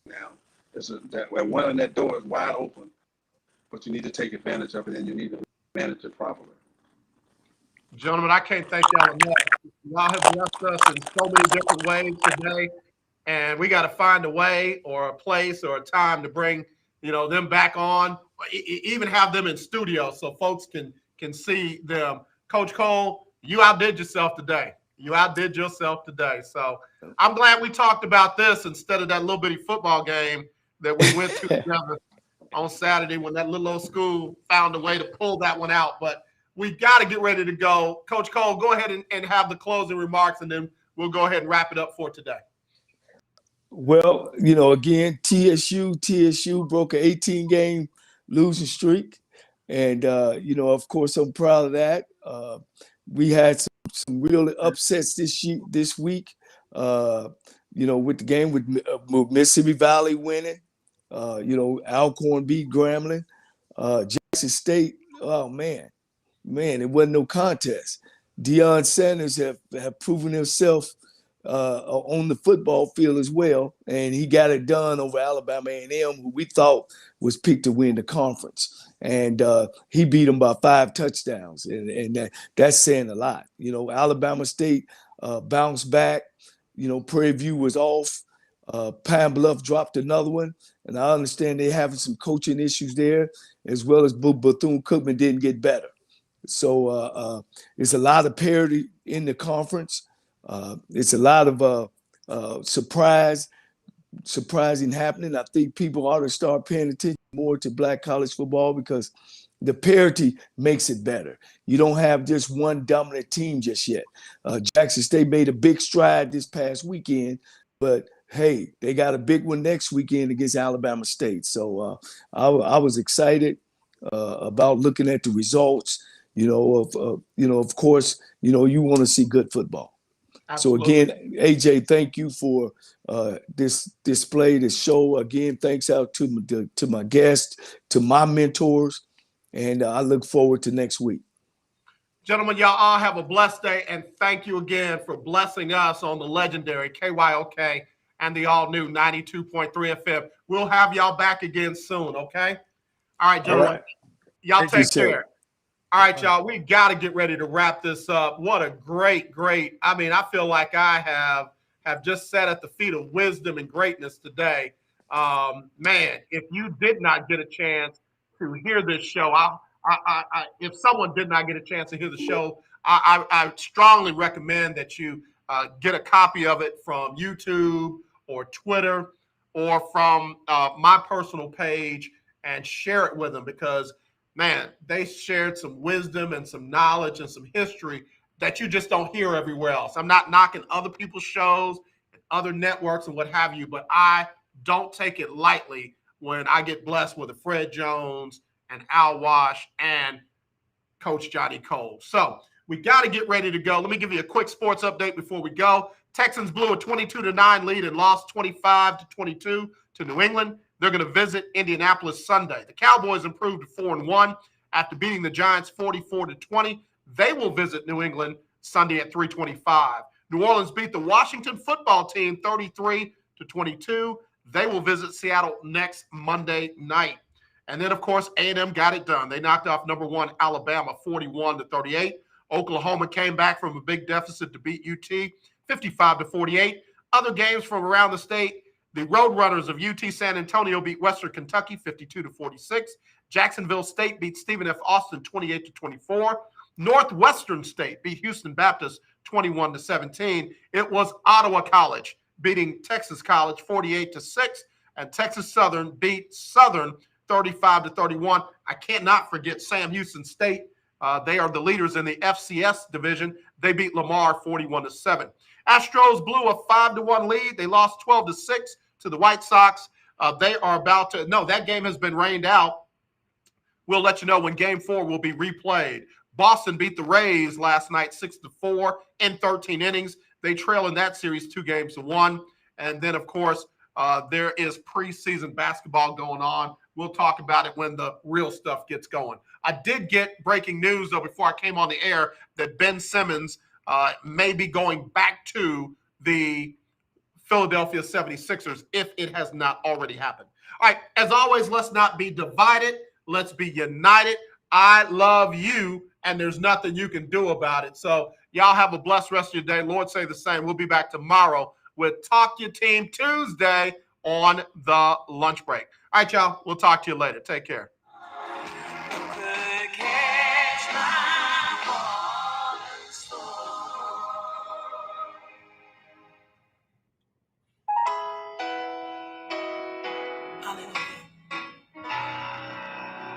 now. When that door is wide open, but you need to take advantage of it and you need to manage it properly. Gentlemen, I can't thank y'all enough. Y'all have blessed us in so many different ways today, and we got to find a way or a place or a time to bring them back on, even have them in studio so folks can see them. Coach Cole, you outdid yourself today. So I'm glad we talked about this instead of that little bitty football game that we went to together on Saturday when that little old school found a way to pull that one out. But we got to get ready to go. Coach Cole, go ahead and have the closing remarks, and then we'll go ahead and wrap it up for today. Well, again, TSU broke an 18-game losing streak. And, of course, I'm proud of that. We had some real upsets this week, with the game with Mississippi Valley winning. Alcorn beat Grambling. Jackson State, oh, man, it wasn't no contest. Deion Sanders have proven himself on the football field as well, and he got it done over Alabama A&M, who we thought was picked to win the conference, and he beat them by 5 touchdowns, and that's saying a lot. Alabama State bounced back. Prairie View was off. Pine Bluff dropped another one, and I understand they're having some coaching issues there, as well as Bethune-Cookman didn't get better. So it's a lot of parity in the conference. It's a lot of surprising happening. I think people ought to start paying attention more to Black college football because the parity makes it better. You don't have just one dominant team just yet. Jackson State made a big stride this past weekend, but hey, they got a big one next weekend against Alabama State. So I was excited about looking at the results. Of course, you want to see good football. Absolutely. So again, AJ, thank you for this display, this show. Again, thanks out to my guests, to my mentors, and I look forward to next week. Gentlemen, y'all all have a blessed day, and thank you again for blessing us on the legendary KYOK and the all-new 92.3 FM. We'll have y'all back again soon, okay? All right, gentlemen. All right. Y'all take care. All right, y'all, we got to get ready to wrap this up. What a great, I feel like I have just sat at the feet of wisdom and greatness today. Man, if you did not get a chance to hear this show, if someone did not get a chance to hear the show, I strongly recommend that you get a copy of it from YouTube or Twitter or from my personal page and share it with them because man, they shared some wisdom and some knowledge and some history that you just don't hear everywhere else. I'm not knocking other people's shows, other networks and what have you, but I don't take it lightly when I get blessed with a Fred Jones and Al Wash and Coach Johnnie Cole. So we got to get ready to go. Let me give you a quick sports update before we go. Texans blew a 22-9 lead and lost 25-22 to New England. They're going to visit Indianapolis Sunday. The Cowboys improved to 4-1 after beating the Giants 44-20. They will visit New England Sunday at 3:25. New Orleans beat the Washington football team 33-22. They will visit Seattle next Monday night. And then, of course, A&M got it done. They knocked off number 1 Alabama 41-38. Oklahoma came back from a big deficit to beat UT 55-48. Other games from around the state. The Roadrunners of UT San Antonio beat Western Kentucky 52-46. Jacksonville State beat Stephen F. Austin 28-24. Northwestern State beat Houston Baptist 21-17. It was Ottawa College beating Texas College 48-6, and Texas Southern beat Southern 35-31. I cannot forget Sam Houston State. They are the leaders in the FCS division. They beat Lamar 41-7. Astros blew a 5-1 lead. They lost 12-6 to the White Sox. They are about to – no, that game has been rained out. We'll let you know when Game 4 will be replayed. Boston beat the Rays last night 6-4 in 13 innings. They trail in that series 2-1. And then, of course, there is preseason basketball going on. We'll talk about it when the real stuff gets going. I did get breaking news, though, before I came on the air that Ben Simmons may be going back to the Philadelphia 76ers if it has not already happened. All right, as always, let's not be divided. Let's be united. I love you, and there's nothing you can do about it. So y'all have a blessed rest of your day. Lord say the same. We'll be back tomorrow with Talk Your Team Tuesday on the lunch break. All right, y'all. We'll talk to you later. Take care. Hallelujah.